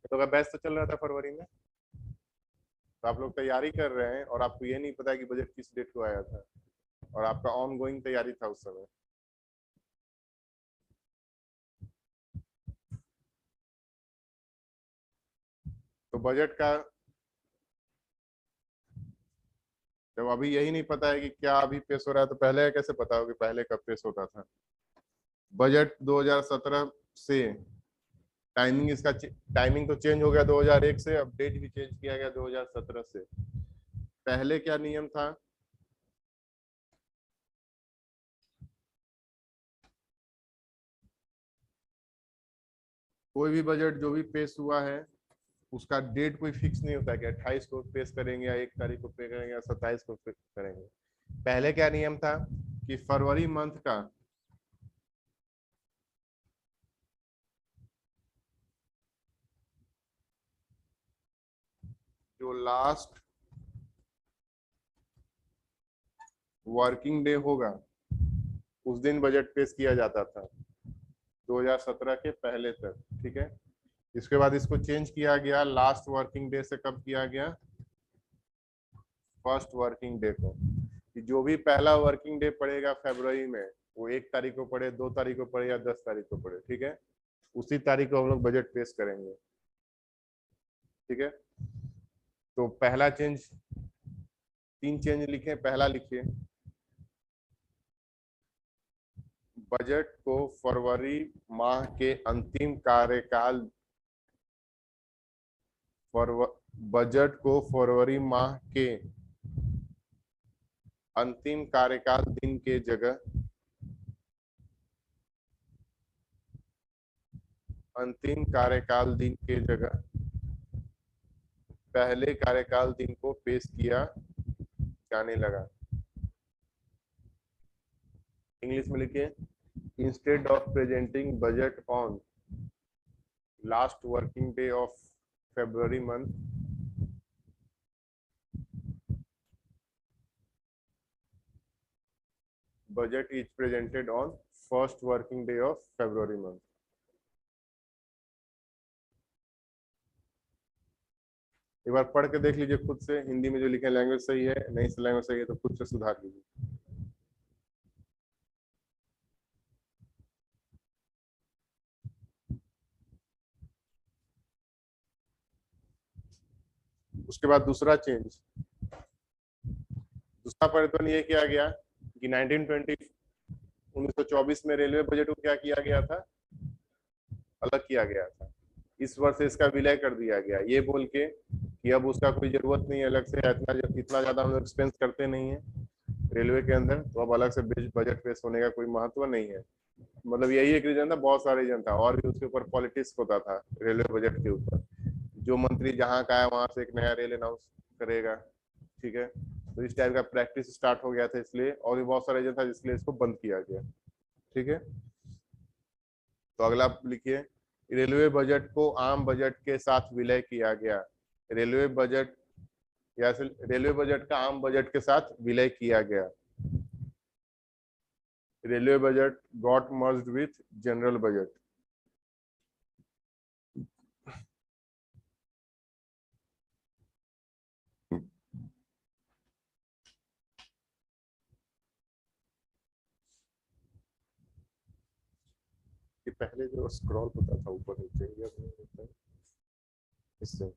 तो का बैच तो चल रहा था फरवरी में, तो आप लोग तैयारी कर रहे हैं और आपको ये नहीं पता कि बजट किस डेट को आया था, और आपका ऑन गोइंग तैयारी था उस समय। तो बजट का जब अभी यही नहीं पता है कि क्या अभी पेश हो रहा है, तो पहले कैसे पता हो कि पहले कब पेश होता था? बजट 2017 से टाइमिंग, इसका टाइमिंग तो चेंज हो गया 2001 से, अब डेट भी चेंज किया गया 2017 से। पहले क्या नियम था? कोई भी बजट जो भी पेश हुआ है उसका डेट कोई फिक्स नहीं होता कि 28 को पेश करेंगे या 1 तारीख को पेश करेंगे या 27 को पेश करेंगे। पहले क्या नियम था कि फरवरी मंथ का जो लास्ट वर्किंग डे होगा उस दिन बजट पेश किया जाता था 2017 के पहले तक, ठीक है। इसके बाद इसको चेंज किया गया लास्ट वर्किंग डे से, कब किया गया, फर्स्ट वर्किंग डे को, कि जो भी पहला वर्किंग डे पड़ेगा फरवरी में, वो 1 तारीख को पड़े, 2 तारीख को पड़े या 10 तारीख को पड़े, ठीक है, उसी तारीख को हम लोग बजट पेश करेंगे, ठीक है। तो पहला चेंज, 3 चेंज लिखे, पहला लिखिए, बजट को फरवरी माह के अंतिम कार्यकाल, बजट को फरवरी माह के अंतिम कार्यकाल दिन के जगह अंतिम कार्यकाल दिन के जगह पहले कार्यकाल दिन को पेश किया जाने लगा। इंग्लिश में लिखिए, instead of presenting budget on last working day of February month, budget is presented on first working day of February month. एक बार पढ़ के देख लीजिए खुद से, हिंदी में जो लिखे लैंग्वेज सही है, नहीं से लैंग्वेज सही है तो खुद से सुधार लीजिए। उसके बाद दूसरा चेंज, दूसरा परिवर्तन ये किया गया कि 1924 में रेलवे बजट को क्या किया गया था, अलग किया गया था। इस वर्ष इसका विलय कर दिया गया, ये बोल के कि अब उसका कोई जरूरत नहीं है अलग से, इतना ज्यादा हम लोग एक्सपेंस करते नहीं है रेलवे के अंदर, तो अब अलग से बजट पेश होने का कोई महत्व नहीं है। मतलब यही एक रीजन था, बहुत सारे रीजन था, और भी उसके ऊपर पॉलिटिक्स होता था रेलवे बजट के ऊपर, जो मंत्री जहां का है वहां से एक नया रेल अनाउंस करेगा, ठीक है। तो इस टाइप का प्रैक्टिस स्टार्ट हो गया था इसलिए, और भी बहुत सारे रीजन था जिसके लिए इसको बंद किया गया, ठीक है। तो अगला लिखिए, रेलवे बजट को आम बजट के साथ विलय किया गया। रेलवे बजट या रेलवे बजट का आम बजट के साथ विलय किया गया। Railway budget got merged with general budget. ये पहले जो स्क्रॉल होता था ऊपर नीचे, ये अब नहीं होता है इससे।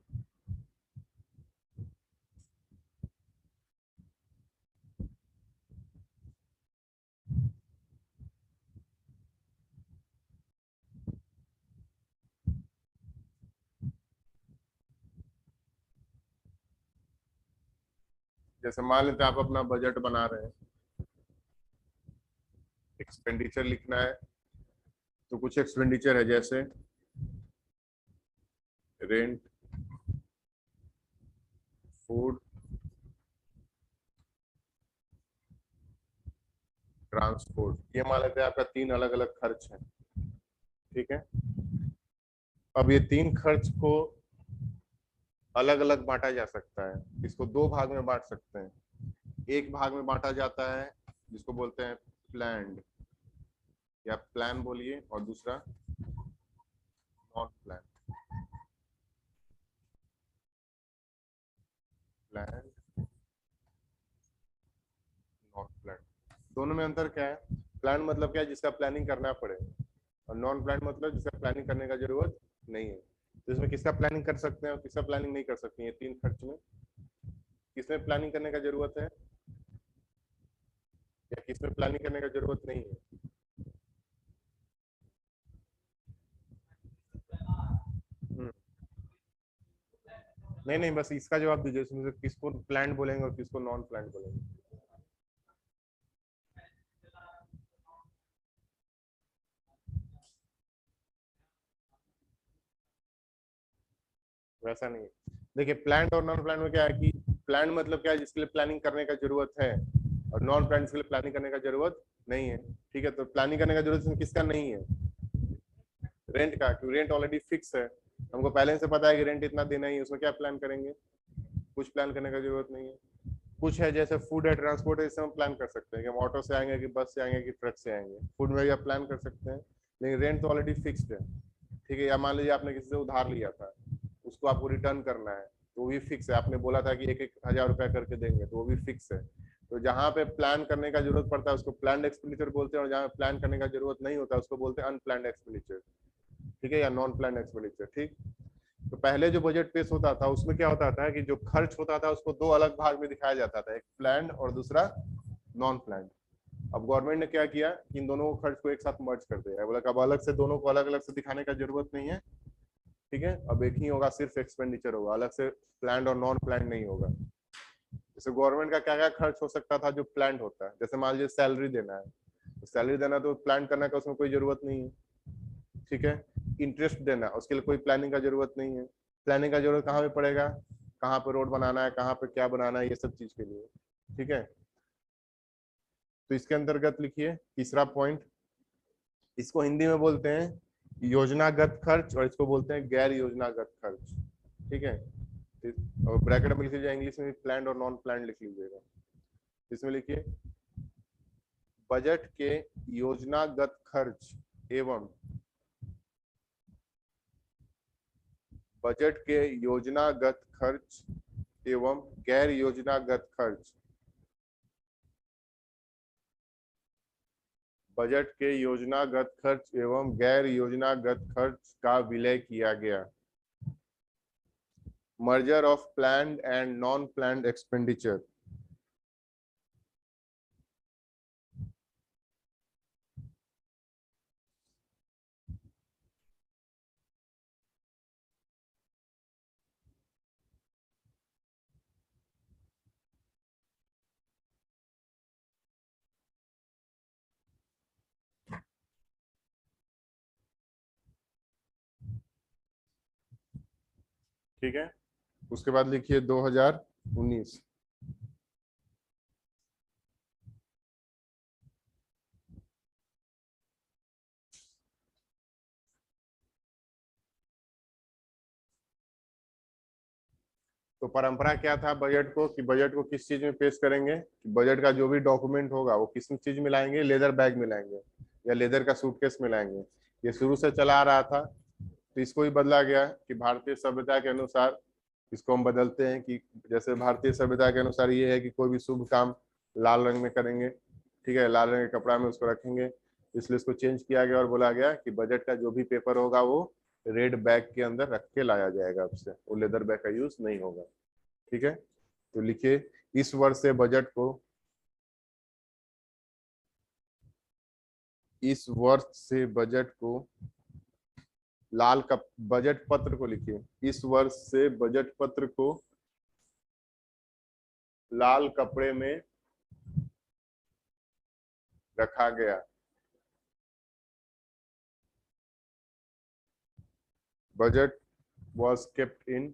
जैसे मान लेते हैं आप अपना बजट बना रहे हैं, एक्सपेंडिचर लिखना है, तो कुछ एक्सपेंडिचर है जैसे रेंट, फूड, ट्रांसपोर्ट, ये मान लेते हैं आपका 3 अलग अलग खर्च है, ठीक है। अब ये 3 खर्च को अलग अलग बांटा जा सकता है, इसको 2 भाग में बांट सकते हैं। एक भाग में बांटा जाता है जिसको बोलते हैं प्लान्ड, या प्लान बोलिए, और दूसरा non plan. Plan, non plan, दोनों में अंतर क्या है? प्लान मतलब क्या है, जिसका प्लानिंग करना पड़े, और नॉन प्लान मतलब जिसका प्लानिंग करने का जरूरत नहीं है। तो इसमें किसका प्लानिंग कर सकते हैं और किसका प्लानिंग नहीं कर सकते हैं? 3 खर्च में किसमें प्लानिंग करने का जरूरत है या किसमें प्लानिंग करने का जरूरत नहीं है? नहीं नहीं, बस इसका जवाब दीजिए, इसमें से किसको प्लान बोलेंगे और किसको नॉन प्लान बोलेंगे? वैसा नहीं है, देखिए प्लान और नॉन प्लान में क्या है कि प्लान मतलब क्या है, जिसके लिए प्लानिंग करने का जरूरत है, और नॉन प्लान जिसके लिए प्लानिंग करने का जरूरत नहीं है, ठीक है। तो प्लानिंग करने का जरूरत इसमें किसका नहीं है? रेंट का, क्योंकि रेंट ऑलरेडी फिक्स है, हमको पहले से पता है कि रेंट इतना देना ही है, उसमें क्या प्लान करेंगे? कुछ प्लान करने का जरूरत नहीं है। कुछ है जैसे फूड है, ट्रांसपोर्टेशन हम प्लान कर सकते हैं कि हम ऑटो से आएंगे कि बस से आएंगे कि ट्रक से आएंगे, फूड में भी आप प्लान कर सकते हैं। लेकिन रेंट तो ऑलरेडी फिक्स्ड है, ठीक है। या मान लीजिए आपने किसी से उधार लिया था, उसको आपको रिटर्न करना है, तो वो भी फिक्स है। आपने बोला था कि 1,000 रुपया करके देंगे, तो वो भी फिक्स है। तो जहाँ पे प्लान करने का जरूरत पड़ता है उसको प्लान एक्सपेंडिचर बोलते हैं, और जहाँ प्लान करने का जरूरत नहीं होता उसको बोलते हैं अनप्लान एक्सपेंडिचर, ठीक है, या नॉन प्लान एक्सपेंडिचर, ठीक। तो पहले जो बजट पेश होता था उसमें क्या होता था कि जो खर्च होता था उसको दो अलग भाग में दिखाया जाता था, एक प्लान और दूसरा नॉन प्लान। अब गवर्नमेंट ने क्या किया कि इन दोनों खर्च को एक साथ मर्ज कर दिया है, बोला अब अलग से दोनों को अलग अलग से दिखाने का जरूरत नहीं है, ठीक है। अब एक ही होगा, सिर्फ एक्सपेंडिचर होगा, अलग से प्लान और नॉन प्लान नहीं होगा। जैसे गवर्नमेंट का क्या क्या खर्च हो सकता था जो प्लान होता है, जैसे मान लीजिए सैलरी देना है, तो सैलरी देना तो प्लान करने का उसमें कोई जरूरत नहीं है, ठीक है। इंटरेस्ट देना, उसके लिए कोई प्लानिंग का जरूरत नहीं है। प्लानिंग का जरूरत कहाँ पे पड़ेगा, कहाँ पे रोड बनाना है, कहाँ पे क्या बनाना है, ये सब चीज के लिए, ठीक है। तो इसके अंतर्गत लिखिए तीसरा पॉइंट, इसको हिंदी में बोलते हैं योजनागत खर्च और इसको बोलते हैं गैर योजनागत खर्च, ठीक है। और ब्रैकेट में लिख लीजिए, इंग्लिश में प्लान और नॉन प्लान लिख लीजिएगा। इसमें लिखिए बजट के योजनागत खर्च एवं बजट के योजनागत खर्च एवं गैर योजनागत खर्च, बजट के योजनागत खर्च एवं गैर योजनागत खर्च का विलय किया गया। Merger of planned and non planned expenditure. ठीक है, उसके बाद लिखिए 2019। तो परंपरा क्या था बजट को, कि बजट को किस चीज में पेश करेंगे, कि बजट का जो भी डॉक्यूमेंट होगा वो किस चीज में लाएंगे, लेदर बैग में लाएंगे या लेदर का सूटकेस में लाएंगे। ये शुरू से चला आ रहा था, तो इसको ही बदला गया कि भारतीय सभ्यता के अनुसार इसको हम बदलते हैं कि जैसे भारतीय सभ्यता के अनुसार ये है कि कोई भी शुभ काम लाल रंग में करेंगे, ठीक है, लाल रंग के कपड़ा में उसको रखेंगे। इसलिए इसको चेंज किया गया और बोला गया कि बजट का जो भी पेपर होगा वो रेड बैग के अंदर रख के लाया जाएगा, अब से वो लेदर बैग का यूज नहीं होगा, ठीक है। तो लिखिए इस वर्ष से बजट को, इस वर्ष से बजट को लाल कप बजट पत्र को लिखिए, इस वर्ष से बजट पत्र को लाल कपड़े में रखा गया। Budget was kept in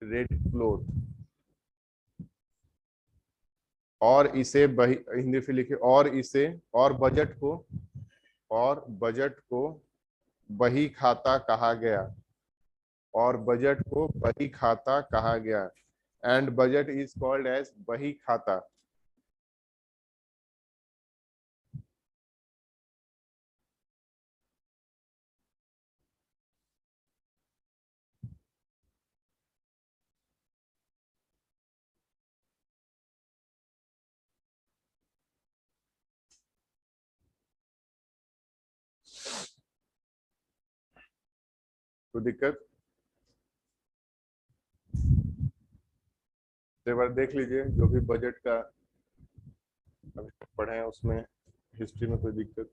red cloth। और इसे बही हिंदी से लिखिए, और इसे और बजट को बही खाता कहा गया, और बजट को बही खाता कहा गया। And budget is called as bahi khata. तो दिक्कत एक बार देख लीजिए, जो भी बजट का अभी तक पढ़े हैं उसमें हिस्ट्री में कोई दिक्कत।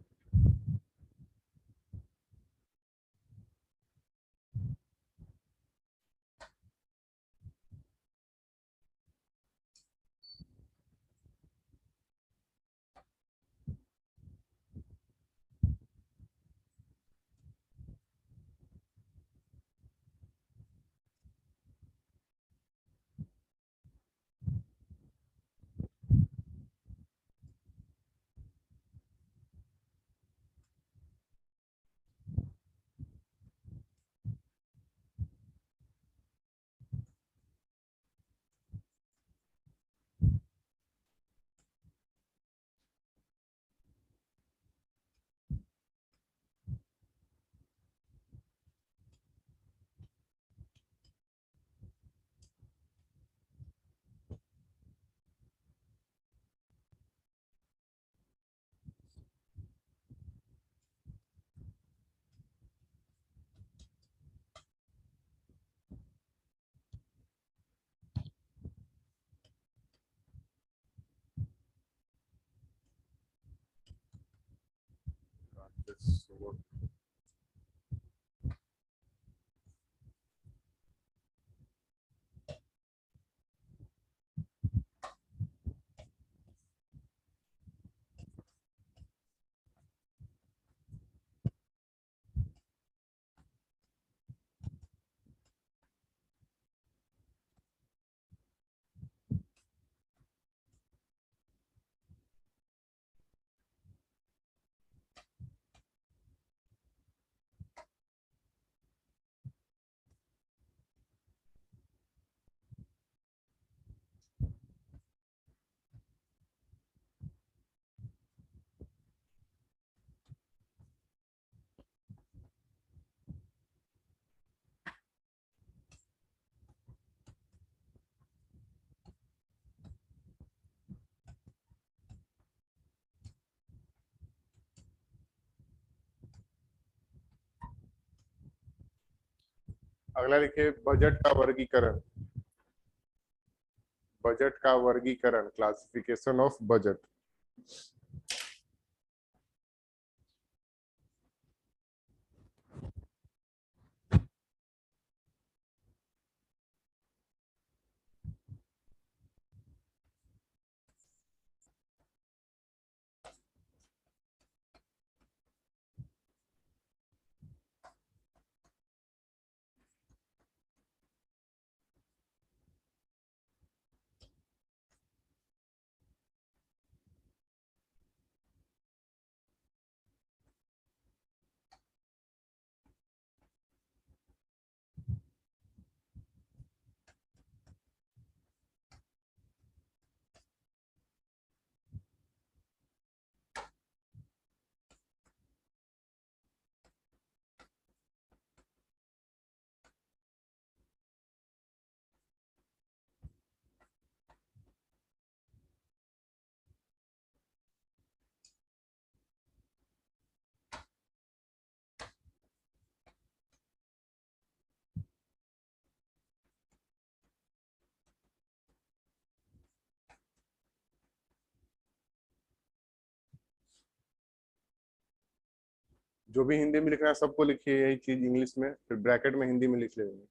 So, अगला लिखिए बजट का वर्गीकरण। बजट का वर्गीकरण, क्लासिफिकेशन ऑफ बजट। जो भी हिंदी में लिखना है सबको लिखिए यही चीज इंग्लिश में, फिर ब्रैकेट में हिंदी में लिख लेंगे।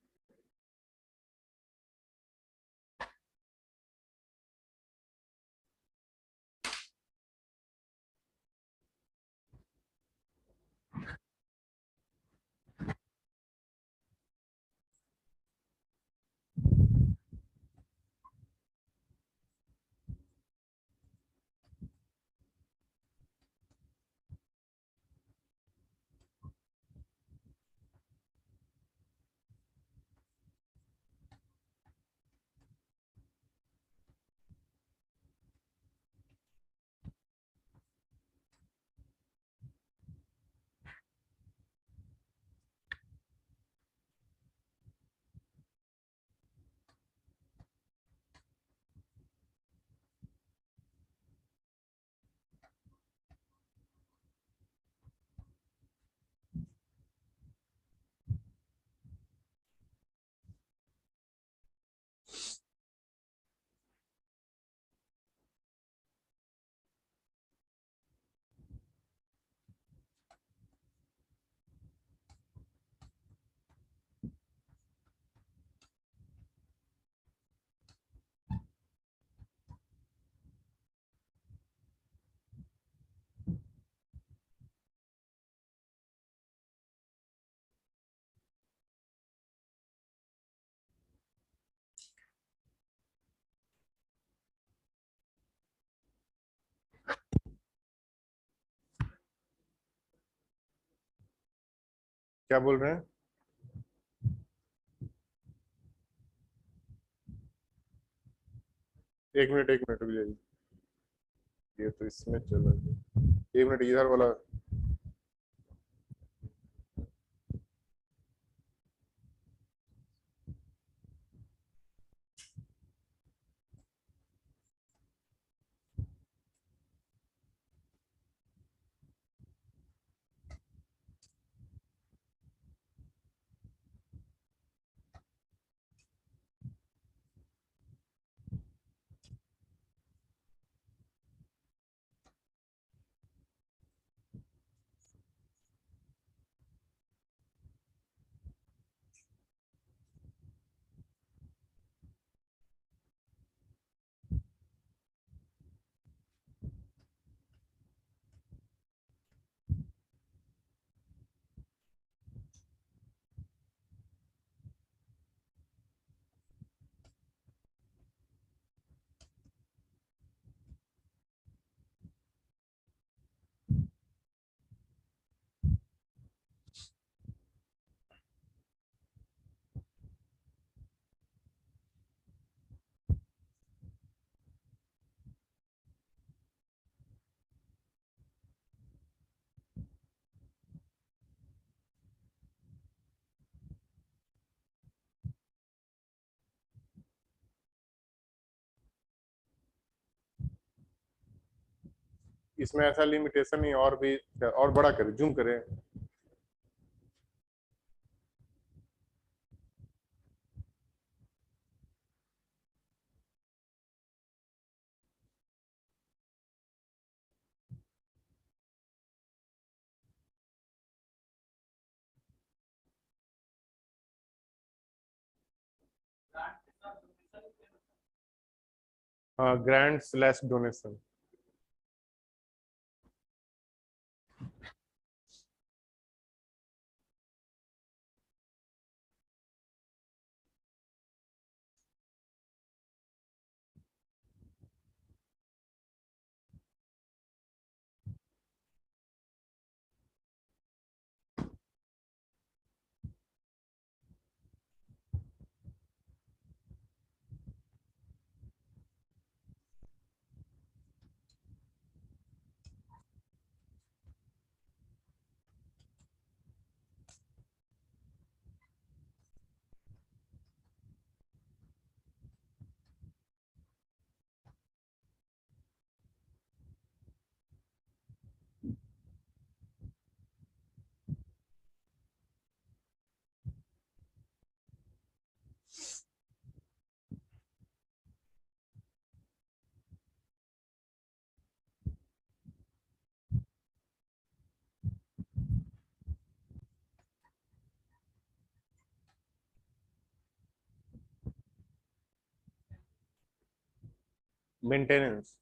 क्या बोल रहे हैं? एक मिनट रुक जाइए। ये तो इसमें चला गया। एक मिनट इधर वाला। इसमें ऐसा लिमिटेशन नहीं, और भी और बड़ा करें, जूम करें। हाँ, ग्रांट स्लैश डोनेशन। मेंटेनेंस।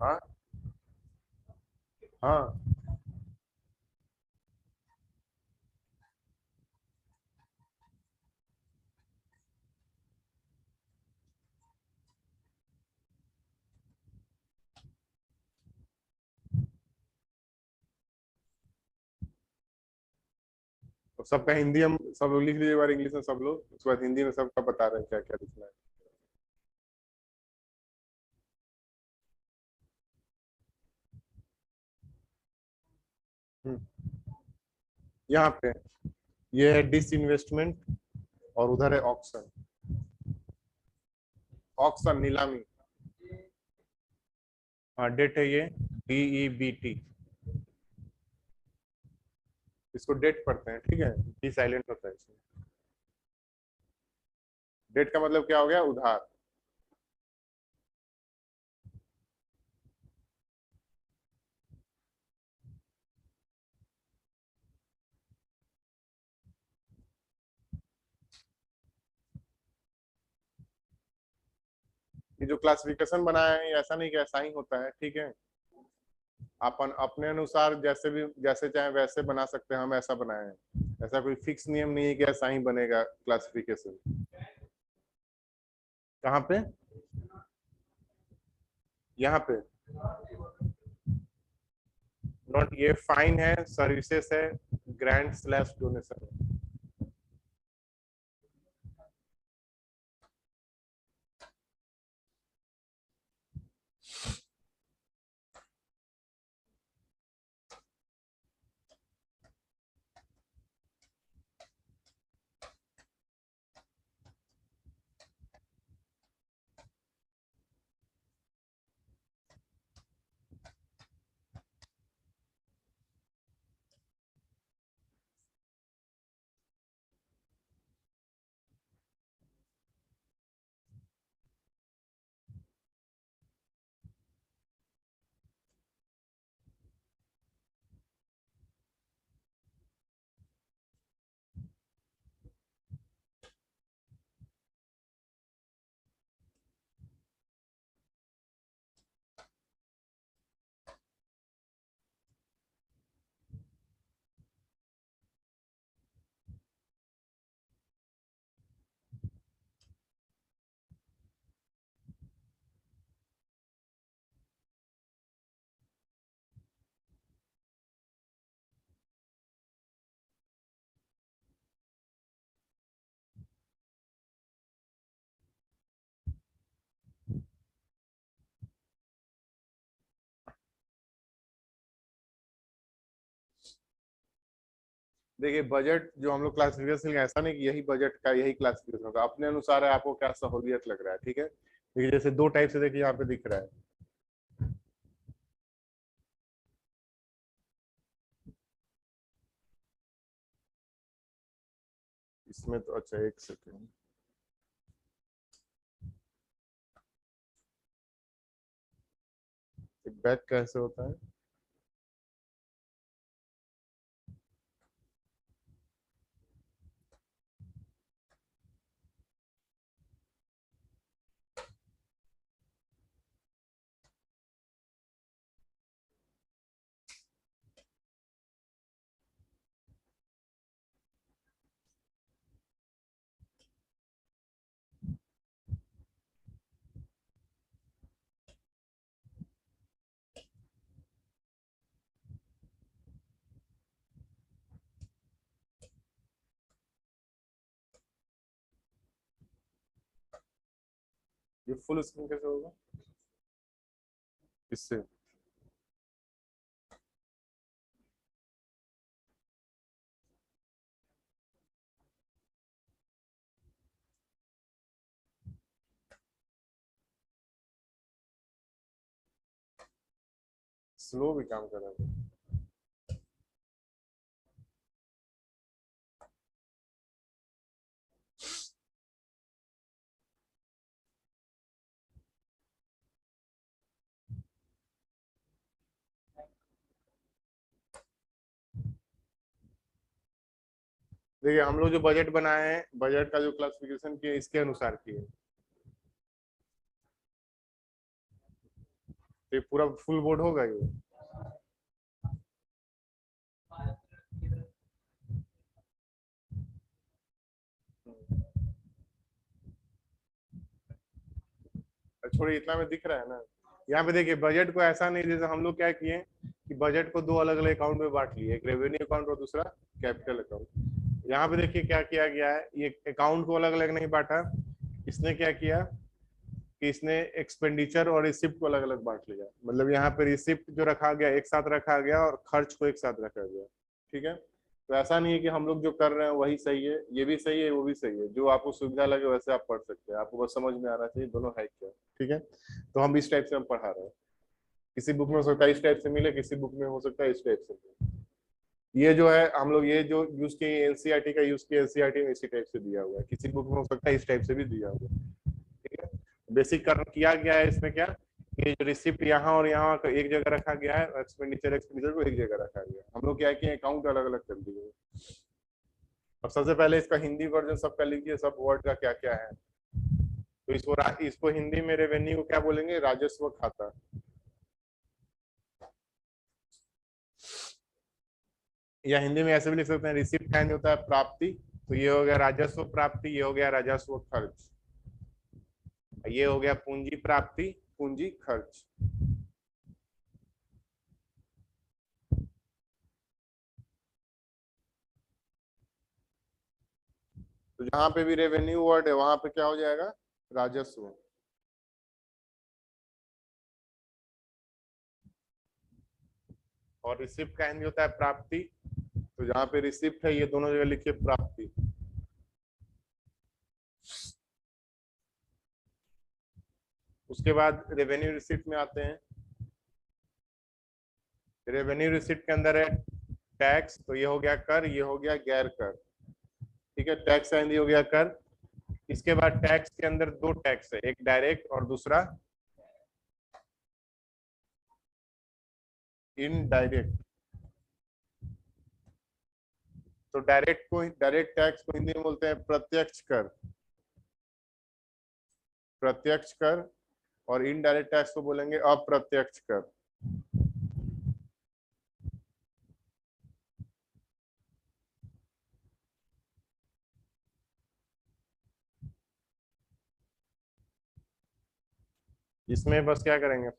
हाँ हाँ। तो सबका हिंदी हम सब लोग लिख लीजिए, एक बार इंग्लिश में सब लोग, उसके बाद हिंदी में सबका बता रहे हैं क्या क्या लिखना है। हम्म, यहाँ पे ये है डिस इन्वेस्टमेंट, और उधर है ऑक्शन। ऑक्शन नीलामी। हाँ, डेट है ये, DEBT। इसको डेट पढ़ते हैं, ठीक है, डी साइलेंट होता है इसमें। डेट का मतलब क्या हो गया, उधार। ये जो क्लासिफिकेशन बनाया है, ये ऐसा नहीं कि ऐसा ही होता है, ठीक है। अपन अपने अनुसार जैसे भी, जैसे चाहे वैसे बना सकते हैं, हम ऐसा बनाए हैं। ऐसा कोई फिक्स नियम नहीं है कि ऐसा ही बनेगा क्लासिफिकेशन। कहाँ पे? यहाँ पे नोट, ये फाइन है, सर्विसेज है, ग्रांट स्लैश डोनेशन है। देखिए बजट जो हम लोग क्लासिफिकेशन, ऐसा नहीं कि यही बजट का यही क्लासिफिकेशन होगा, अपने अनुसार है आपको क्या सहूलियत लग रहा है, ठीक है। देखिए जैसे दो टाइप से देखिए यहाँ पे दिख रहा है। इसमें तो अच्छा, एक सेकेंड। बैक कैसे होता है? ये फुल स्क्रीन कैसे होगा इससे? स्लो भी काम कर रहा है। देखिए हम लोग जो बजट बनाए हैं, बजट का जो क्लासिफिकेशन किया इसके अनुसार किए। तो ये पूरा फुल बोर्ड होगा ये? छोड़िए, इतना में दिख रहा है ना। यहाँ पे देखिए बजट को ऐसा नहीं, जैसे हम लोग क्या किए कि बजट को दो अलग अलग अकाउंट में बांट लिए, एक रेवेन्यू अकाउंट और दूसरा कैपिटल अकाउंट। यहाँ पे देखिए क्या किया गया है, ये अकाउंट को अलग अलग नहीं बांटा। इसने क्या किया कि इसने एक्सपेंडिचर और रिसिप्ट को अलग अलग बांट लिया। मतलब यहाँ पे रिसिप्ट जो रखा गया एक साथ रखा गया और खर्च को एक साथ रखा गया, ठीक है। तो ऐसा नहीं है कि हम लोग जो कर रहे हैं वही सही है, ये भी सही है वो भी सही है, जो आपको सुविधा लगे वैसे आप पढ़ सकते हैं, आपको बस समझ में आना चाहिए दोनों है क्या, ठीक है। तो हम इस टाइप से हम पढ़ा रहे हैं। किसी बुक में हो सकता है इस टाइप से मिले, किसी बुक में हो सकता है इस टाइप से मिले। ये जो है हम लोग ये जो यूज किए एनसीईआरटी का यूज किया, एनसीईआरटी में इसी टाइप से दिया हुआ है, किसी बुक में हो सकता है इस टाइप से भी दिया हुआ है, ठीक है। बेसिक कारण किया गया है इसमें क्या, ये जो रिसिप्ट यहाँ और यहाँ एक जगह रखा गया है, एक्सपेंडिचर एक्सपेंडिचर को एक जगह रखा गया है। हम लोग क्या किए अकाउंट अलग अलग कर दिए। अब सबसे पहले इसका हिंदी वर्जन सबका लिखिए, सब वर्ड का क्या क्या है। तो इसको हिंदी में रेवेन्यू को क्या बोलेंगे, राजस्व खाता। या हिंदी में ऐसे भी लिख सकते हैं, रिसिप्ट का होता है प्राप्ति। तो ये हो गया राजस्व प्राप्ति, ये हो गया राजस्व खर्च, ये हो गया पूंजी प्राप्ति, पूंजी खर्च। तो जहां पे भी रेवेन्यू वर्ड है वहां पे क्या हो जाएगा, राजस्व। और रिसिप्ट का हिंदी होता है प्राप्ति। तो जहां पे रिसिप्ट है ये दोनों जगह लिखिए प्राप्ति। उसके बाद रेवेन्यू रिसिप्ट में आते हैं। रेवेन्यू रिसिप्ट के अंदर है टैक्स, तो ये हो गया कर, ये हो गया गैर कर, ठीक है। टैक्स का हिंदी हो गया कर। इसके बाद टैक्स के अंदर दो टैक्स है, एक डायरेक्ट और दूसरा इनडायरेक्ट। तो डायरेक्ट टैक्स को हिंदी में बोलते हैं प्रत्यक्ष कर, प्रत्यक्ष कर। और इनडायरेक्ट टैक्स को बोलेंगे अप्रत्यक्ष कर। इसमें बस क्या करेंगे,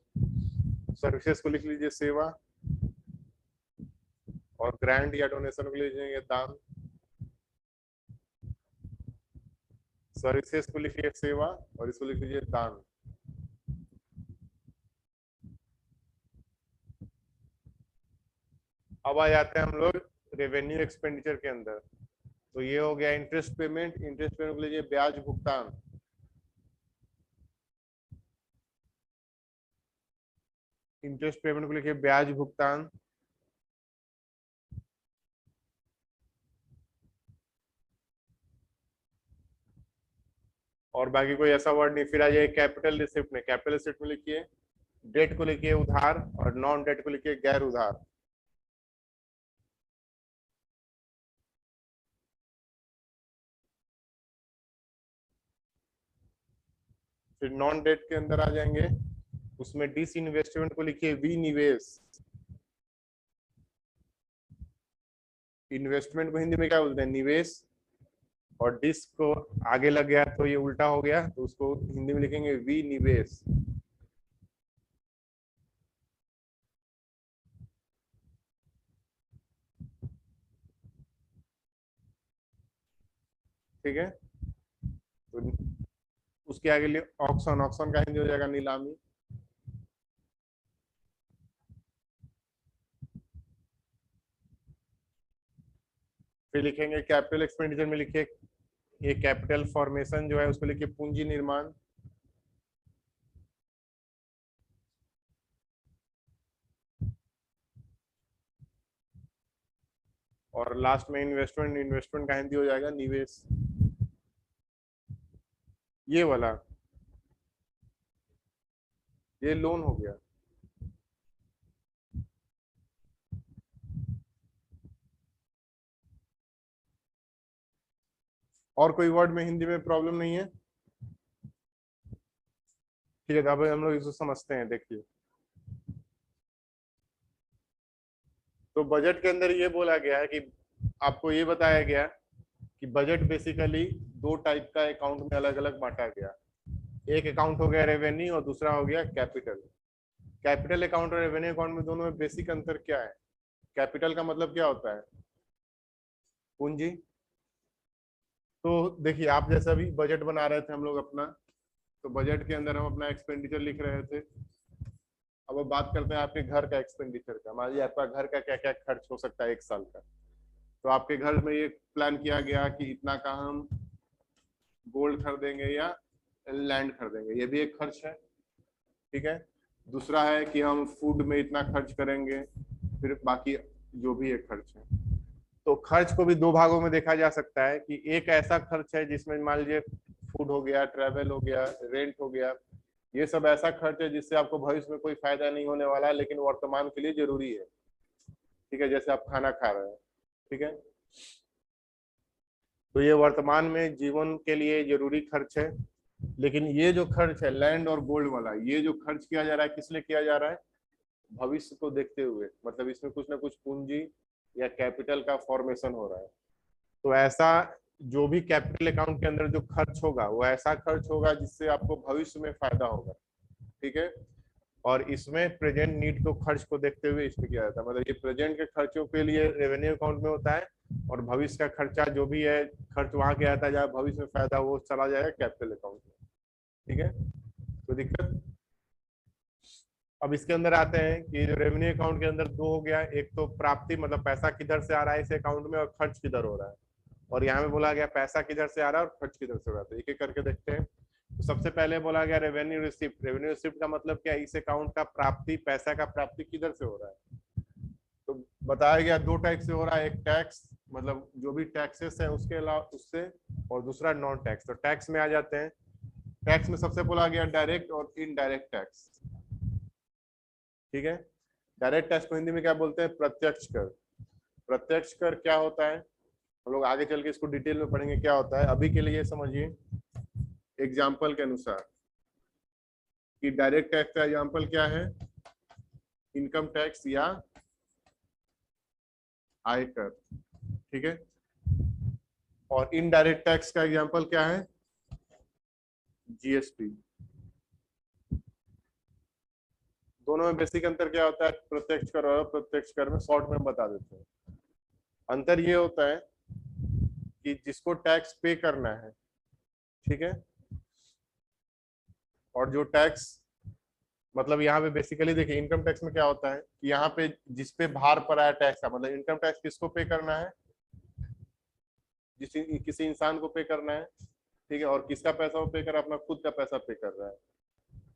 सर्विसेज को लिख लीजिए सेवा, और ग्रांट या डोनेशन को लीजिए दान। सर्विसेज को लिखिए सेवा और इसको लिख लीजिए दान। अब आ जाते हैं हम लोग रेवेन्यू एक्सपेंडिचर के अंदर। तो ये हो गया इंटरेस्ट पेमेंट। इंटरेस्ट पेमेंट को लीजिए ब्याज भुगतान। इंटरेस्ट पेमेंट को लिखिए ब्याज भुगतान। और बाकी कोई ऐसा वर्ड नहीं। फिर आ जाए कैपिटल रिसिप्ट में। कैपिटल रिसिप्ट में लिखिए डेट को लिखिए उधार और नॉन डेट को लिखिए गैर उधार। फिर नॉन डेट के अंदर आ जाएंगे, उसमें डिस इन्वेस्टमेंट को लिखिए विनिवेश। इन्वेस्टमेंट को हिंदी में क्या बोलते हैं? निवेश। और डिस को आगे लग गया तो ये उल्टा हो गया, तो उसको हिंदी में लिखेंगे विनिवेश। ठीक है। तो उसके आगे लिए ऑक्शन। ऑक्शन का हिंदी हो जाएगा नीलामी। फिर लिखेंगे कैपिटल एक्सपेंडिचर में लिखिए ये कैपिटल फॉर्मेशन जो है उसको लिखिए पूंजी निर्माण। और लास्ट में इन्वेस्टमेंट। इन्वेस्टमेंट का हिंदी हो जाएगा निवेश। ये वाला ये लोन हो गया। और कोई वर्ड में हिंदी में प्रॉब्लम नहीं है? ठीक है, तो अब हम लोग इसको समझते हैं। देखिए, तो बजट के अंदर ये बोला गया है कि आपको ये बताया गया कि बजट बेसिकली दो टाइप का अकाउंट में अलग अलग बांटा गया। एक अकाउंट हो गया रेवेन्यू और दूसरा हो गया कैपिटल। कैपिटल अकाउंट और रेवेन्यू अकाउंट में दोनों में बेसिक अंतर क्या है? कैपिटल का मतलब क्या होता है? पूंजी। तो देखिए, आप जैसा भी बजट बना रहे थे हम लोग अपना, तो बजट के अंदर हम अपना एक्सपेंडिचर लिख रहे थे। अब बात करते हैं आपके घर का एक्सपेंडिचर का। मान लीजिए आपका घर का क्या क्या खर्च हो सकता है एक साल का। तो आपके घर में ये प्लान किया गया कि इतना का हम गोल्ड खरीदेंगे या लैंड खरीदेंगे, ये भी एक खर्च है। ठीक है। दूसरा है कि हम फूड में इतना खर्च करेंगे, फिर बाकी जो भी एक खर्च है। तो खर्च को भी दो भागों में देखा जा सकता है कि एक ऐसा खर्च है जिसमें मान लीजिए फूड हो गया, ट्रैवल हो गया, रेंट हो गया, ये सब ऐसा खर्च है जिससे आपको भविष्य में कोई फायदा नहीं होने वाला है लेकिन वर्तमान के लिए जरूरी है। ठीक है, जैसे आप खाना खा रहे हैं। ठीक है, तो ये वर्तमान में जीवन के लिए जरूरी खर्च है। लेकिन ये जो खर्च है लैंड और गोल्ड वाला, ये जो खर्च किया जा रहा है किस लिए किया जा रहा है? भविष्य को देखते हुए। मतलब इसमें कुछ ना कुछ पूंजी या कैपिटल का फॉर्मेशन हो रहा है। तो ऐसा जो भी कैपिटल अकाउंट के अंदर जो खर्च होगा वो ऐसा खर्च होगा जिससे आपको भविष्य में फायदा होगा। ठीक है। और इसमें प्रेजेंट नीड को खर्च को देखते हुए इसमें किया जाता है। मतलब ये प्रेजेंट के खर्चों के लिए रेवेन्यू अकाउंट में होता है, और भविष्य का खर्चा जो भी है खर्च वहां किया जाता है जहाँ भविष्य में फायदा वो चला जाएगा कैपिटल अकाउंट में। ठीक है, तो दिक्कत। अब इसके अंदर आते हैं कि जो रेवेन्यू अकाउंट के अंदर दो हो गया, एक तो प्राप्ति मतलब पैसा किधर से आ रहा है इस अकाउंट में, और खर्च किधर हो रहा है। और यहाँ में बोला गया पैसा किधर से आ रहा है और खर्च किधर से हो रहा है। तो एक एक करके देखते हैं। तो सबसे पहले बोला गया रेवेन्यू रिसिप्ट। रेवेन्यू रिसिप्ट का मतलब क्या है? इस अकाउंट का प्राप्ति, पैसा का प्राप्ति किधर से हो रहा है? तो बताया गया दो टाइप से हो रहा है। एक टैक्स मतलब जो भी टैक्सेस है उसके अलावा उससे, और दूसरा नॉन टैक्स। तो टैक्स में आ जाते हैं। टैक्स में सबसे बोला गया डायरेक्ट और इनडायरेक्ट टैक्स। ठीक है। डायरेक्ट टैक्स को हिंदी में क्या बोलते हैं? प्रत्यक्ष कर। प्रत्यक्ष कर क्या होता है हम लोग आगे चल के इसको डिटेल में पढ़ेंगे क्या होता है। अभी के लिए ये समझिए एग्जाम्पल के अनुसार कि डायरेक्ट टैक्स का एग्जाम्पल क्या है? इनकम टैक्स या आयकर। ठीक है। और इनडायरेक्ट टैक्स का एग्जाम्पल क्या है? जीएसटी। दोनों में बेसिक अंतर क्या होता है? प्रत्यक्ष कर और अप्रत्यक्ष कर में शॉर्ट में बता देते हैं। अंतर ये होता है कि जिसको टैक्स पे करना है, ठीक है, और जो टैक्स मतलब यहाँ पे बेसिकली देखिए इनकम टैक्स में क्या होता है कि यहाँ पे जिस पे भार पड़ा है टैक्स का, मतलब इनकम टैक्स किसको पे करना है, जिस किसी इंसान को पे करना है, ठीक है, और किसका पैसा वो पे कर रहा है, अपना खुद का पैसा पे कर रहा है,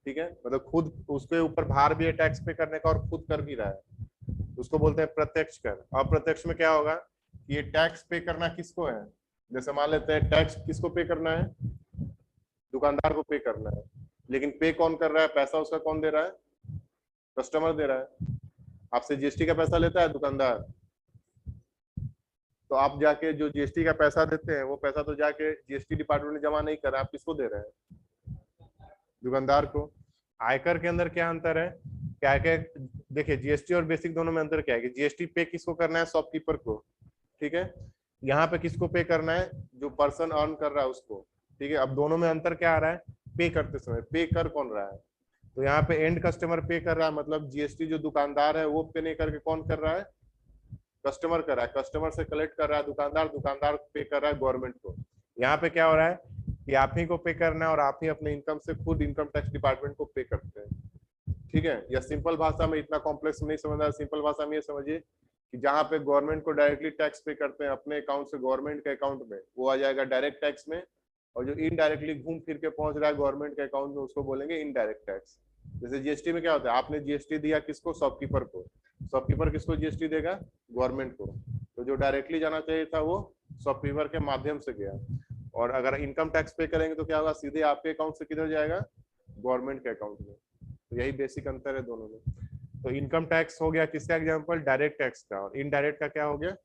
ठीक है, मतलब खुद उसके ऊपर भार भी है टैक्स पे करने का और खुद कर भी रहा है, उसको बोलते हैं प्रत्यक्ष कर। अप्रत्यक्ष में क्या होगा कि ये टैक्स पे करना किसको है, जैसे मान लेते हैं टैक्स किसको पे करना है, दुकानदार को पे करना है, लेकिन पे कौन कर रहा है, पैसा उसका कौन दे रहा है, कस्टमर दे रहा है। आपसे जीएसटी का पैसा लेता है दुकानदार, तो आप जाके जो जीएसटी का पैसा देते हैं वो पैसा तो जाके जीएसटी डिपार्टमेंट में जमा नहीं कर रहे हैं, आप किसको दे रहे हैं, दुकानदार को। आयकर के अंदर क्या अंतर है, क्या क्या देखिए जीएसटी और बेसिक दोनों में अंतर क्या है कि जीएसटी पे किसको करना है, शॉपकीपर को, ठीक है, यहाँ पे किसको पे करना है, जो पर्सन अर्न कर रहा है उसको, ठीक है। अब दोनों में अंतर क्या आ रहा है, पे करते समय पे कर कौन रहा है, तो यहाँ पे एंड कस्टमर पे कर रहा है, मतलब जीएसटी जो दुकानदार है वो पे नहीं करके कौन कर रहा है, कस्टमर कर रहा है, कस्टमर से कलेक्ट कर रहा है दुकानदार, दुकानदार पे कर रहा है गवर्नमेंट को। यहाँ पे क्या हो रहा है कि आप ही को पे करना है और आप ही अपने इनकम से खुद इनकम टैक्स डिपार्टमेंट को पे करते हैं, ठीक है। या सिंपल भाषा में, इतना कॉम्प्लेक्स नहीं समझना, सिंपल भाषा में ये समझिए कि जहां पे गवर्नमेंट को डायरेक्टली टैक्स पे करते हैं अपने अकाउंट से गवर्नमेंट के अकाउंट में, वो आ जाएगा डायरेक्ट टैक्स में, और जो इनडायरेक्टली घूम फिर के पहुंच रहा है गवर्नमेंट के अकाउंट में उसको बोलेंगे इनडायरेक्ट टैक्स। जैसे जीएसटी में क्या होता है, आपने जीएसटी दिया किसको, शॉपकीपर को, शॉपकीपर किसको जीएसटी देगा, गवर्नमेंट को, तो जो डायरेक्टली जाना चाहिए था वो शॉपकीपर के माध्यम से गया। और अगर इनकम टैक्स पे करेंगे तो क्या होगा, सीधे आपके अकाउंट से किधर जाएगा, गवर्नमेंट के अकाउंट में। तो यही बेसिक अंतर है दोनों में। तो इनकम टैक्स हो गया किसका एग्जांपल, डायरेक्ट टैक्स का, और इनडायरेक्ट का क्या हो गया,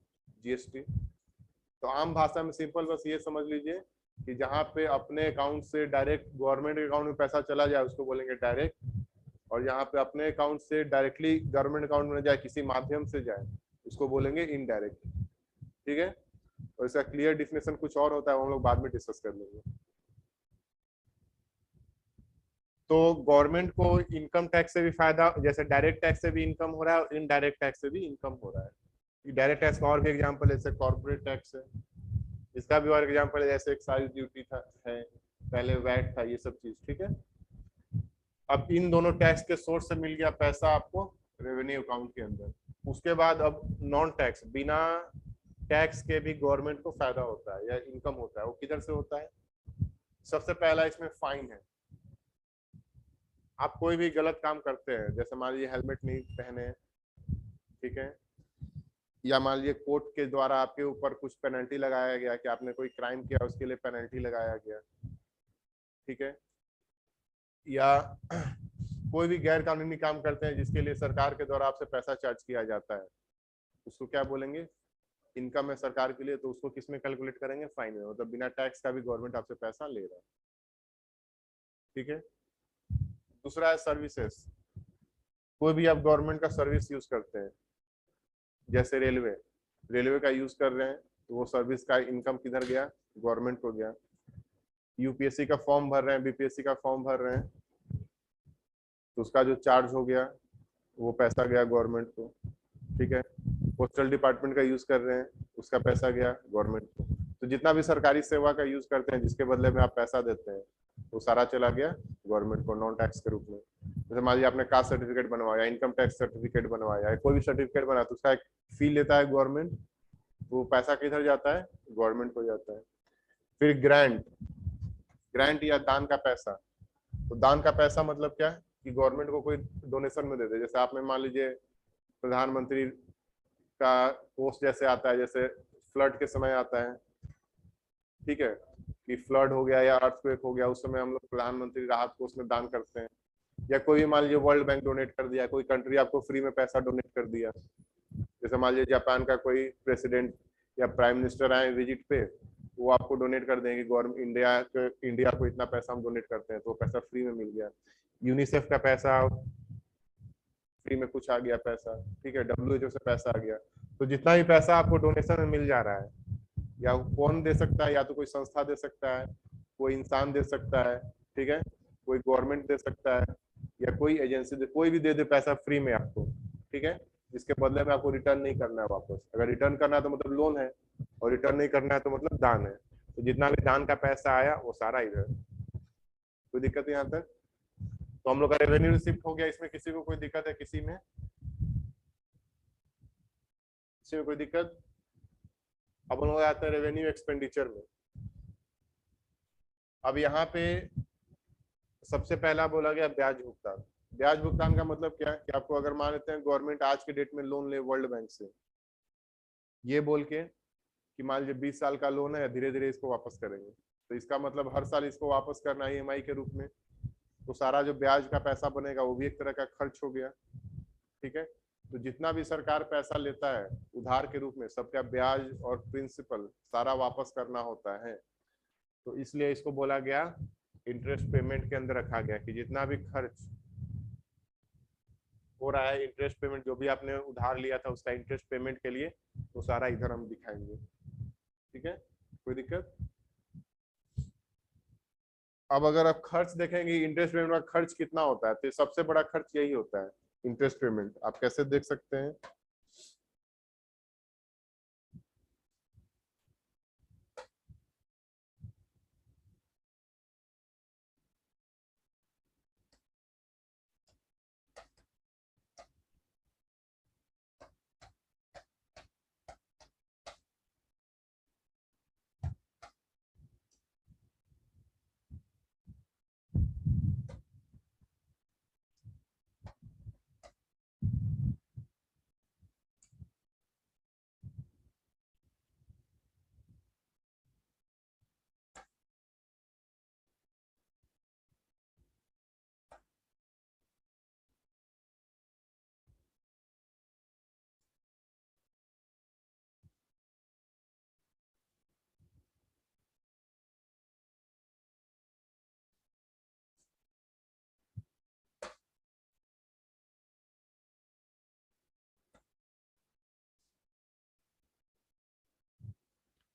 जीएसटी। तो आम भाषा में सिंपल बस ये समझ लीजिए कि जहाँ पे अपने अकाउंट से डायरेक्ट गवर्नमेंट के अकाउंट में पैसा चला जाए उसको बोलेंगे डायरेक्ट, और यहाँ पे अपने अकाउंट से डायरेक्टली गवर्नमेंट अकाउंट में जाए, किसी माध्यम से जाए, उसको बोलेंगे इनडायरेक्ट, ठीक है। और इसका क्लियर डिफिनेशन कुछ और होता है, वो हम लोग बाद में डिस्कस कर लेंगे। तो गवर्नमेंट को इनकम टैक्स से भी फायदा, जैसे डायरेक्ट टैक्स से भी इनकम हो रहा है और इनडायरेक्ट टैक्स से भी इनकम हो रहा है। डायरेक्ट टैक्स का और भी एग्जांपल है, जैसे कॉर्पोरेट टैक्स है, इसका भी और एग्जांपल है, जैसे एक्साइज ड्यूटी था है, पहले वैट था, ये सब चीज, ठीक है। अब इन दोनों टैक्स के सोर्स से मिल गया पैसा आपको रेवेन्यू अकाउंट के अंदर। उसके बाद अब नॉन टैक्स, बिना टैक्स के भी गवर्नमेंट को फायदा होता है या इनकम होता है, वो किधर से होता है। सबसे पहला इसमें फाइन है। आप कोई भी गलत काम करते हैं, जैसे मान लीजिए हेलमेट नहीं पहने, ठीक है, या मान लीजिए कोर्ट के द्वारा आपके ऊपर कुछ पेनल्टी लगाया गया कि आपने कोई क्राइम किया उसके लिए पेनल्टी लगाया गया, ठीक है, या कोई भी गैर कानूनी काम करते हैं जिसके लिए सरकार के द्वारा आपसे पैसा चार्ज किया जाता है, उसको क्या बोलेंगे, इनकम है सरकार के लिए, तो उसको किस में कैलकुलेट करेंगे, फाइन में, मतलब बिना टैक्स का भी गवर्नमेंट आपसे पैसा ले रहा है, ठीक है। दूसरा है सर्विसेज। कोई भी आप गवर्नमेंट का सर्विस यूज करते हैं, जैसे रेलवे, रेलवे का यूज कर रहे हैं तो वो सर्विस का इनकम किधर गया, गवर्नमेंट को गया। यूपीएससी का फॉर्म भर रहे हैं, बीपीएससी का फॉर्म भर रहे हैं, तो उसका जो चार्ज हो गया वो पैसा गया गवर्नमेंट को, ठीक है। पोस्टल डिपार्टमेंट का यूज कर रहे हैं, उसका पैसा गया गवर्नमेंट को। तो जितना भी सरकारी सेवा का यूज करते हैं जिसके बदले में आप पैसा देते हैं, वो सारा चला गया गवर्नमेंट को नॉन टैक्स के रूप में। जैसे मान लीजिए आपने कास्ट सर्टिफिकेट बनवाया, इनकम टैक्स सर्टिफिकेट बनवाया, कोई भी सर्टिफिकेट बना तो उसका एक फी लेता है गवर्नमेंट, वो पैसा किधर जाता है, गवर्नमेंट को जाता है। फिर ग्रांट, ग्रांट या दान का पैसा। तो दान का पैसा मतलब क्या है कि गवर्नमेंट को कोई डोनेशन में दे दे, जैसे आपने मान लीजिए प्रधानमंत्री का पोस्ट जैसे आता है, जैसे फ्लड के समय आता है, ठीक है, कि फ्लड हो गया या अर्थक्वेक हो गया, उस समय हम लोग प्रधानमंत्री राहत कोष में दान करते हैं। या कोई मान लीजिए वर्ल्ड बैंक डोनेट कर दिया, कोई कंट्री आपको फ्री में पैसा डोनेट कर दिया, जैसे मान लीजिए जापान का कोई प्रेसिडेंट या प्राइम मिनिस्टर आए विजिट पे, वो आपको डोनेट कर देंगे, गवर्नमेंट इंडिया को इतना पैसा हम डोनेट करते हैं, तो वो पैसा फ्री में मिल गया। यूनिसेफ का पैसा फ्री में कुछ आ गया पैसा, ठीक है, WHO से पैसा आ गया। तो जितना भी पैसा आपको डोनेशन में मिल जा रहा है, या कौन दे सकता है, या तो कोई संस्था दे सकता है, कोई इंसान दे सकता है, ठीक है, कोई गवर्नमेंट दे सकता है, या कोई एजेंसी दे, कोई भी दे दे पैसा फ्री में आपको, ठीक है, जिसके बदले में आपको रिटर्न नहीं करना है वापस। अगर रिटर्न करना है तो मतलब लोन है, और रिटर्न नहीं करना है तो मतलब दान है। तो जितना भी दान का पैसा आया वो सारा इधर, कोई दिक्कत यहाँ तक। तो हम लोग का रेवेन्यू रिसिप्ट हो गया। इसमें किसी को कोई दिक्कत है? किसी में कोई दिक्कत? अब हम लोग आते हैं रेवेन्यू एक्सपेंडिचर में। अब यहाँ पे सबसे पहला बोला गया ब्याज भुगतान। ब्याज भुगतान का मतलब क्या है कि आपको अगर मान लेते हैं गवर्नमेंट आज के डेट में लोन ले वर्ल्ड बैंक से, ये बोल के कि मान लीजिए 20 साल का लोन है, धीरे धीरे इसको वापस करेंगे, तो इसका मतलब हर साल इसको वापस करना ईएमआई के रूप में। तो सारा जो ब्याज का पैसा बनेगा वो भी एक तरह का खर्च हो गया। ठीक है, तो जितना भी सरकार पैसा लेता है उधार के रूप में, सबका ब्याज और प्रिंसिपल सारा वापस करना होता है। तो इसलिए इसको बोला गया इंटरेस्ट पेमेंट के अंदर रखा गया कि जितना भी खर्च हो रहा है, इंटरेस्ट पेमेंट जो भी आपने उधार लिया था उसका इंटरेस्ट पेमेंट के लिए, तो सारा इधर हम दिखाएंगे। ठीक है, कोई दिक्कत? अब अगर आप खर्च देखेंगे इंटरेस्ट पेमेंट का खर्च कितना होता है, तो सबसे बड़ा खर्च यही होता है इंटरेस्ट पेमेंट। आप कैसे देख सकते हैं?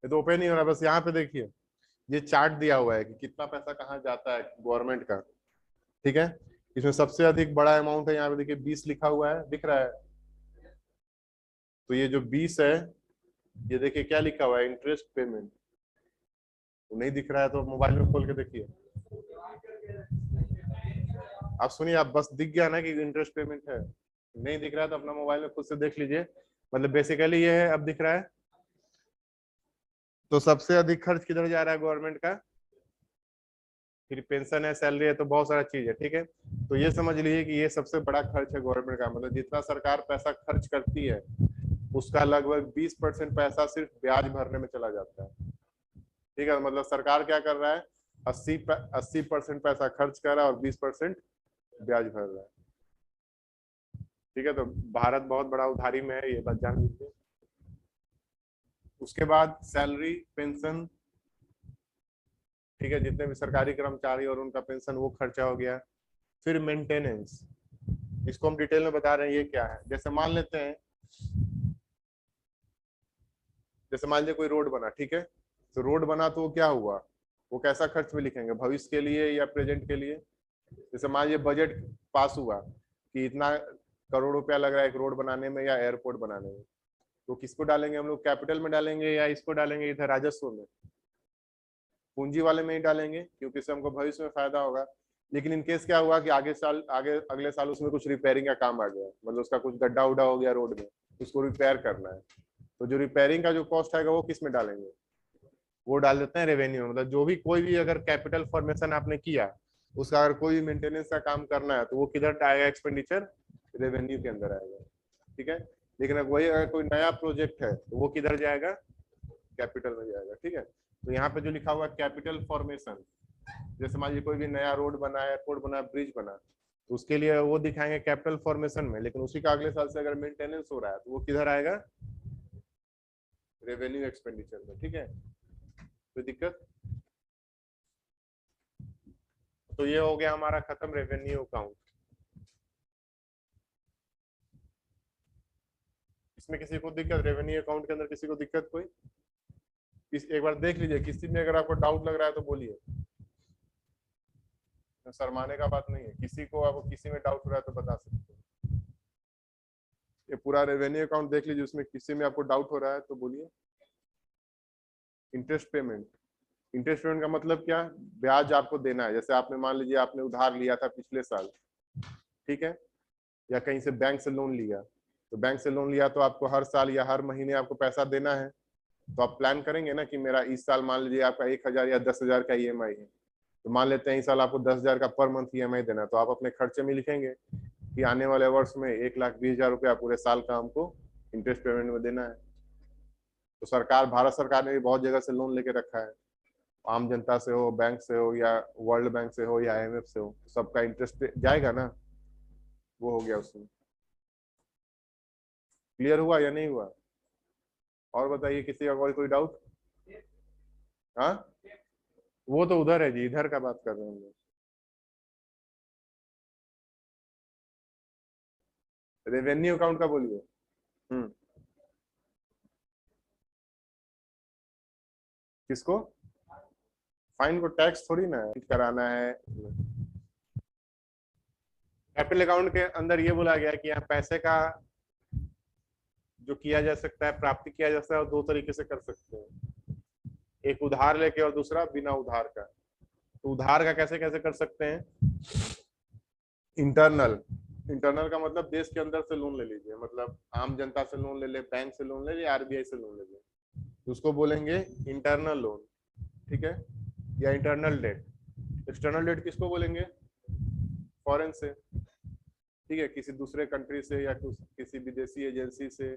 ये तो ओपन नहीं हो रहा, बस यहाँ पे देखिए ये चार्ट दिया हुआ है कि कितना पैसा कहाँ जाता है गवर्नमेंट का। ठीक है, इसमें सबसे अधिक बड़ा अमाउंट है, यहाँ पे देखिए 20 लिखा हुआ है, दिख रहा है? तो ये जो 20 है, ये देखिए क्या लिखा हुआ है, इंटरेस्ट पेमेंट। तो नहीं दिख रहा है तो मोबाइल में खोल के देखिए। आप सुनिए, आप बस दिख गया ना कि इंटरेस्ट पेमेंट है? नहीं दिख रहा है तो अपना मोबाइल में खुद से देख लीजिए। मतलब बेसिकली ये है, अब दिख रहा है। तो सबसे अधिक खर्च किधर जा रहा है गवर्नमेंट का? फिर पेंशन है, सैलरी है, तो बहुत सारा चीज है। ठीक है, तो ये समझ लीजिए कि ये सबसे बड़ा खर्च है गवर्नमेंट का। मतलब जितना सरकार पैसा खर्च करती है उसका लगभग 20% पैसा सिर्फ ब्याज भरने में चला जाता है। ठीक है, मतलब सरकार क्या कर रहा है, 80% पैसा खर्च कर रहा है और 20% ब्याज भर रहा है। ठीक है, तो भारत बहुत बड़ा उधारी में है, ये बात जान लीजिए। उसके बाद सैलरी, पेंशन, ठीक है, जितने भी सरकारी कर्मचारी और उनका पेंशन, वो खर्चा हो गया। फिर मेंटेनेंस, इसको हम डिटेल में बता रहे हैं ये क्या है। जैसे मान लेते हैं, जैसे मान लीजिए कोई रोड बना, ठीक है, तो रोड बना तो वो क्या हुआ, वो कैसा खर्च में लिखेंगे, भविष्य के लिए या प्रेजेंट के लिए? जैसे मान लीजिए बजट पास हुआ कि इतना करोड़ रुपया लग रहा है एक रोड बनाने में या एयरपोर्ट बनाने में, तो किसको डालेंगे हम लोग, कैपिटल में डालेंगे या इसको डालेंगे इधर राजस्व में? पूंजी वाले में ही डालेंगे, क्योंकि इससे हमको भविष्य में फायदा होगा। लेकिन इन केस क्या हुआ कि आगे अगले साल उसमें कुछ रिपेयरिंग का काम आ गया, मतलब उसका कुछ गड्ढा उड्ढा हो गया रोड में, उसको रिपेयर करना है, तो जो रिपेयरिंग का जो कॉस्ट आएगा वो किस में डालेंगे? वो डाल देते हैं रेवेन्यू। मतलब जो भी कोई भी अगर कैपिटल फॉर्मेशन आपने किया, उसका अगर कोई भी मेंटेनेंस का काम करना है तो वो किधर आएगा, एक्सपेंडिचर रेवेन्यू के अंदर आएगा। ठीक है, लेकिन वही अगर कोई नया प्रोजेक्ट है तो वो किधर जाएगा, कैपिटल में जाएगा। ठीक है, तो यहाँ पे जो लिखा हुआ है कैपिटल फॉर्मेशन, जैसे मान लीजिए कोई भी नया रोड बना, एयरपोर्ट बना, ब्रिज बना, तो उसके लिए वो दिखाएंगे कैपिटल फॉर्मेशन में, लेकिन उसी का अगले साल से अगर मेंटेनेंस हो रहा है तो वो किधर आएगा, रेवेन्यू एक्सपेंडिचर में। ठीक है, कोई दिक्कत? तो ये हो गया हमारा खत्म रेवेन्यू अकाउंट। इसमें किसी को दिक्कत, रेवेन्यू अकाउंट के अंदर किसी को दिक्कत कोई? एक बार देख लीजिए, किसी में अगर आपको डाउट लग रहा है तो बोलिए, शर्माने का बात नहीं है। किसी को आपको किसी में डाउट हो रहा है तो बता सकते हैं। ये पूरा रेवेन्यू अकाउंट देख लीजिए, उसमें किसी में आपको डाउट हो रहा है तो बोलिए। इंटरेस्ट पेमेंट, इंटरेस्ट पेमेंट का मतलब क्या, ब्याज आपको देना है। जैसे आपने मान लीजिए आपने उधार लिया था पिछले साल, ठीक है, या कहीं से बैंक से लोन लिया, तो बैंक से लोन लिया तो आपको हर साल या हर महीने आपको पैसा देना है। तो आप प्लान करेंगे ना कि मेरा इस साल मान लीजिए आपका 1,000 या 10,000 का ईएमआई है, तो मान लेते हैं इस साल आपको 10,000 का पर मंथ ईएमआई देना, तो आप अपने खर्चे में लिखेंगे कि आने वाले वर्ष में 1,20,000 रुपया पूरे साल का हमको इंटरेस्ट पेमेंट में देना है। तो सरकार, भारत सरकार ने भी बहुत जगह से लोन लेके रखा है, आम जनता से हो, बैंक से हो, या वर्ल्ड बैंक से हो, या आईएमएफ से हो, सबका इंटरेस्ट जाएगा ना, वो हो गया उसमें। क्लियर हुआ या नहीं हुआ? और बताइए किसी का कोई डाउट? हाँ, वो तो उधर है जी, इधर का बात कर रहे हैं हम लोग। रेवेन्यू अकाउंट का बोलिए। हम्म, किसको? फाइन को टैक्स थोड़ी ना कराना है। कैपिटल अकाउंट के अंदर ये बोला गया कि यहाँ पैसे का जो किया जा सकता है, प्राप्ति किया जा सकता है, वो दो तरीके से कर सकते हैं, एक उधार लेके और दूसरा बिना उधार का। तो उधार का कैसे कैसे कर सकते हैं? इंटरनल, इंटरनल का मतलब देश के अंदर से लोन ले लीजिए, मतलब आम जनता से लोन ले ले, बैंक से लोन ले ले, आरबीआई से लोन ले ले, तो उसको बोलेंगे इंटरनल लोन, ठीक है, या इंटरनल डेट। एक्सटर्नल डेट किसको बोलेंगे? फॉरेन से, ठीक है, किसी दूसरे कंट्री से या किसी विदेशी एजेंसी से,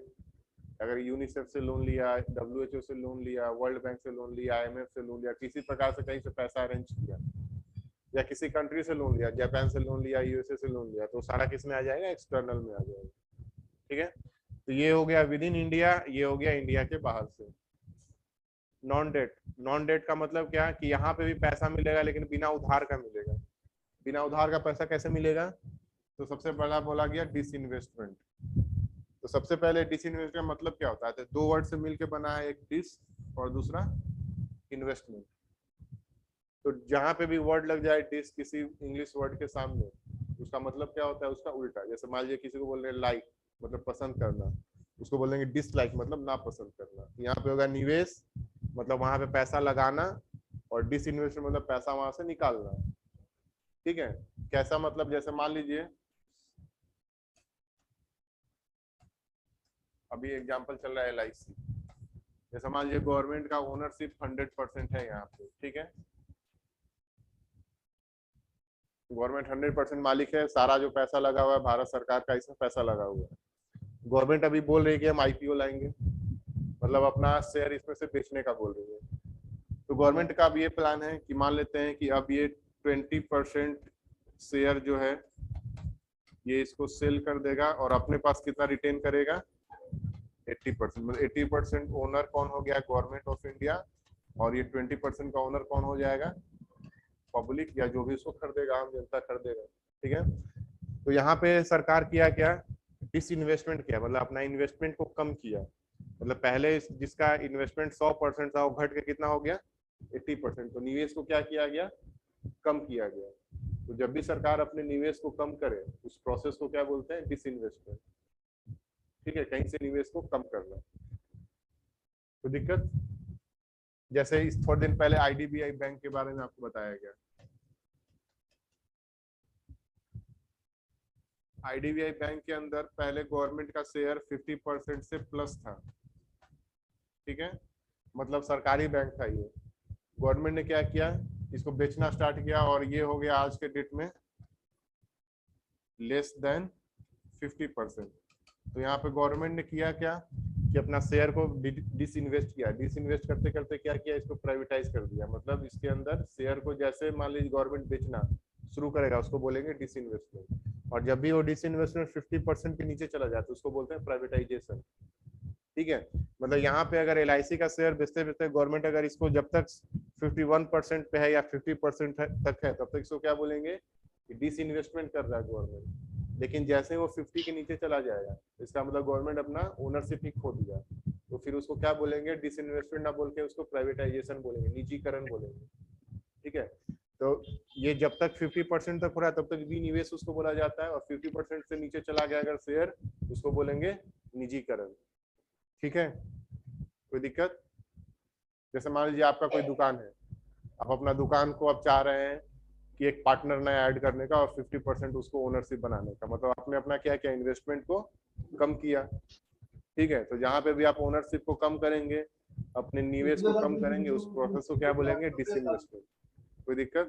अगर यूनिसेफ से लोन लिया, डब्ल्यूएचओ से लोन लिया, वर्ल्ड बैंक से लोन लिया, आईएमएफ से लोन लिया, किसी प्रकार से कहीं से पैसा अरेंज किया, या किसी कंट्री से लोन लिया, जापान से लोन लिया, यूएसए से लोन लिया, तो सारा किस में आ जाएगा? एक्सटर्नल में आ जाएगा, ठीक है। तो ये हो गया विद इन इंडिया, ये हो गया इंडिया के बाहर से। नॉन डेट, नॉन डेट का मतलब क्या कि यहाँ पे भी पैसा मिलेगा लेकिन बिना उधार का मिलेगा। बिना उधार का पैसा कैसे मिलेगा? तो सबसे पहला बोला गया डिसइन्वेस्टमेंट। तो सबसे पहले डिसइन्वेस्टमेंट का मतलब क्या होता है? तो दो वर्ड से मिलकर बना है, एक डिस और दूसरा इन्वेस्टमेंट। तो जहां पे भी वर्ड लग जाए डिस किसी इंग्लिश वर्ड के सामने, उसका मतलब क्या होता है? उसका उल्टा। जैसे मान लीजिए किसी को बोल रहे हैं लाइक, मतलब पसंद करना, उसको बोलेंगे डिसलाइक, मतलब ना पसंद करना। यहाँ पे होगा निवेश, मतलब वहां पे पैसा लगाना, और डिसइन्वेस्टमेंट मतलब पैसा वहां से निकालना, ठीक है। कैसा मतलब? जैसे मान लीजिए अभी एग्जांपल चल रहा है एलआईसी, जैसे मान लीजिए गवर्नमेंट का ओनरशिप 100% है यहाँ पे, ठीक है, गवर्नमेंट 100% मालिक है, सारा जो पैसा लगा हुआ है भारत सरकार का, इसमें पैसा लगा हुआ है। गवर्नमेंट अभी बोल रही है कि हम आईपीओ लाएंगे, मतलब अपना शेयर इसमें से बेचने का बोल रही है। तो गवर्नमेंट का अब ये प्लान है कि मान लेते हैं कि अब ये 20% शेयर जो है ये इसको सेल कर देगा, और अपने पास कितना रिटेन करेगा? 80%। मतलब 80% ओनर कौन हो गया? Government of India. और ये 20% का ओनर कौन हो जाएगा? पब्लिक, या जो भी इसको खरीदेगा, आम जनता खरीदेगा, ठीक है। तो यहाँ पे सरकार किया क्या? डिसइन्वेस्टमेंट किया, मतलब अपना इन्वेस्टमेंट को कम किया। मतलब पहले जिसका इन्वेस्टमेंट 100% था, वो घट के कितना हो गया? 80%। तो निवेश को क्या किया गया? कम किया गया। तो जब भी सरकार अपने निवेश को कम करे, उस प्रोसेस को क्या बोलते हैं? डिसइन्वेस्टमेंट, ठीक है, कहीं से निवेश को कम करना। तो दिक्कत, जैसे इस थोड़े दिन पहले आईडीबीआई बैंक के बारे में आपको बताया गया। आईडीबीआई बैंक के अंदर पहले गवर्नमेंट का शेयर 50% से प्लस था, ठीक है, मतलब सरकारी बैंक था ये। गवर्नमेंट ने क्या किया? इसको बेचना स्टार्ट किया, और ये हो गया आज के डेट में लेस देन 50%। तो यहाँ पे गवर्नमेंट ने किया क्या कि अपना शेयर को डिसइन्वेस्ट किया। डिसइन्वेस्ट करते करते क्या किया? इसको प्राइवेटाइज कर दिया। मतलब इसके अंदर शेयर को जैसे मान लीजिए गवर्नमेंट बेचना शुरू करेगा, उसको बोलेंगे डिसइन्वेस्टमेंट। और जब भी वो डिसइन्वेस्टमेंट 50% के नीचे चला जाता है, उसको बोलते हैं प्राइवेटाइजेशन, ठीक है। मतलब यहाँ पे अगर एलआईसी का शेयर बेचते बेचते गवर्नमेंट अगर इसको जब तक 51% पे है या 50% तक है, तब तक इसको क्या बोलेंगे? डिसइन्वेस्टमेंट कर रहा है गवर्नमेंट। लेकिन जैसे वो 50 के नीचे चला जाएगा, इसका मतलब गवर्नमेंट अपना ओनरशिप ही खो दिया, तो फिर उसको क्या बोलेंगे? डिसइन्वेस्टमेंट ना बोल के उसको प्राइवेटाइजेशन बोलेंगे, निजीकरण बोलेंगे, ठीक है। तो ये जब तक 50% तक हो रहा है तब तक विनिवेश उसको बोला जाता है, और 50% से नीचे चला गया अगर शेयर, उसको बोलेंगे निजीकरण, ठीक है। कोई दिक्कत? जैसे मान लीजिए आपका कोई दुकान है, आप अपना दुकान को अब चाह रहे हैं कि एक पार्टनर नया ऐड करने का और 50% उसको ओनरशिप बनाने का, मतलब आपने अपना क्या किया, इन्वेस्टमेंट को कम किया। ठीक है, तो जहां पे भी आप ओनरशिप को कम करेंगे, अपने निवेश को कम करेंगे, उस प्रोसेस को क्या बोलेंगे, डिसइन्वेस्टमेंट। कोई दिक्कत?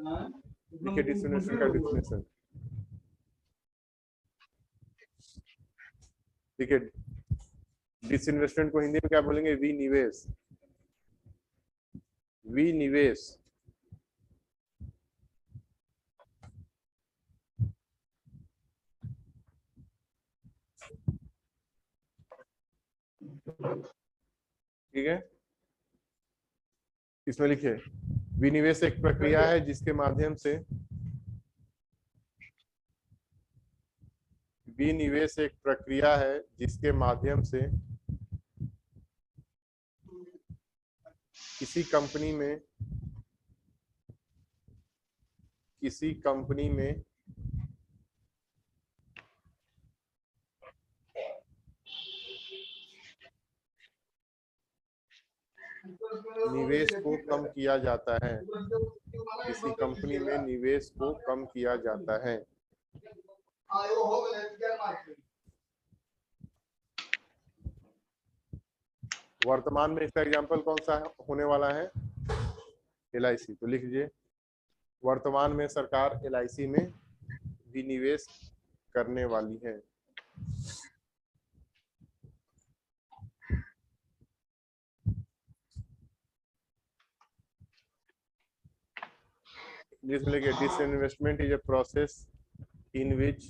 देखिए डिसइन्वेस्टमेंट का डिफिनेशन, देखिए डिसइन्वेस्टमेंट को हिंदी में क्या बोलेंगे, विनिवेश। विनिवेश ठीक है, इसमें लिखिए विनिवेश एक प्रक्रिया है जिसके माध्यम से, विनिवेश एक प्रक्रिया है जिसके माध्यम से किसी कंपनी में, किसी कंपनी में निवेश को कम किया जाता है, किसी कंपनी में निवेश को कम किया जाता है। वर्तमान में इसका एग्जांपल कौन सा होने वाला है, LIC। तो लिख लीजिए वर्तमान में सरकार LIC में विनिवेश करने वाली है। Disinvestment is a process in which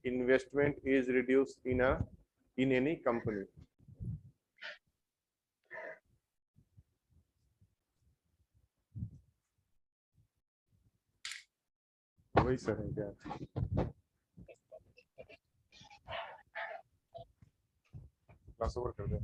investment is reduced in any company. वही सर है क्या, क्लास ओवर कर दे।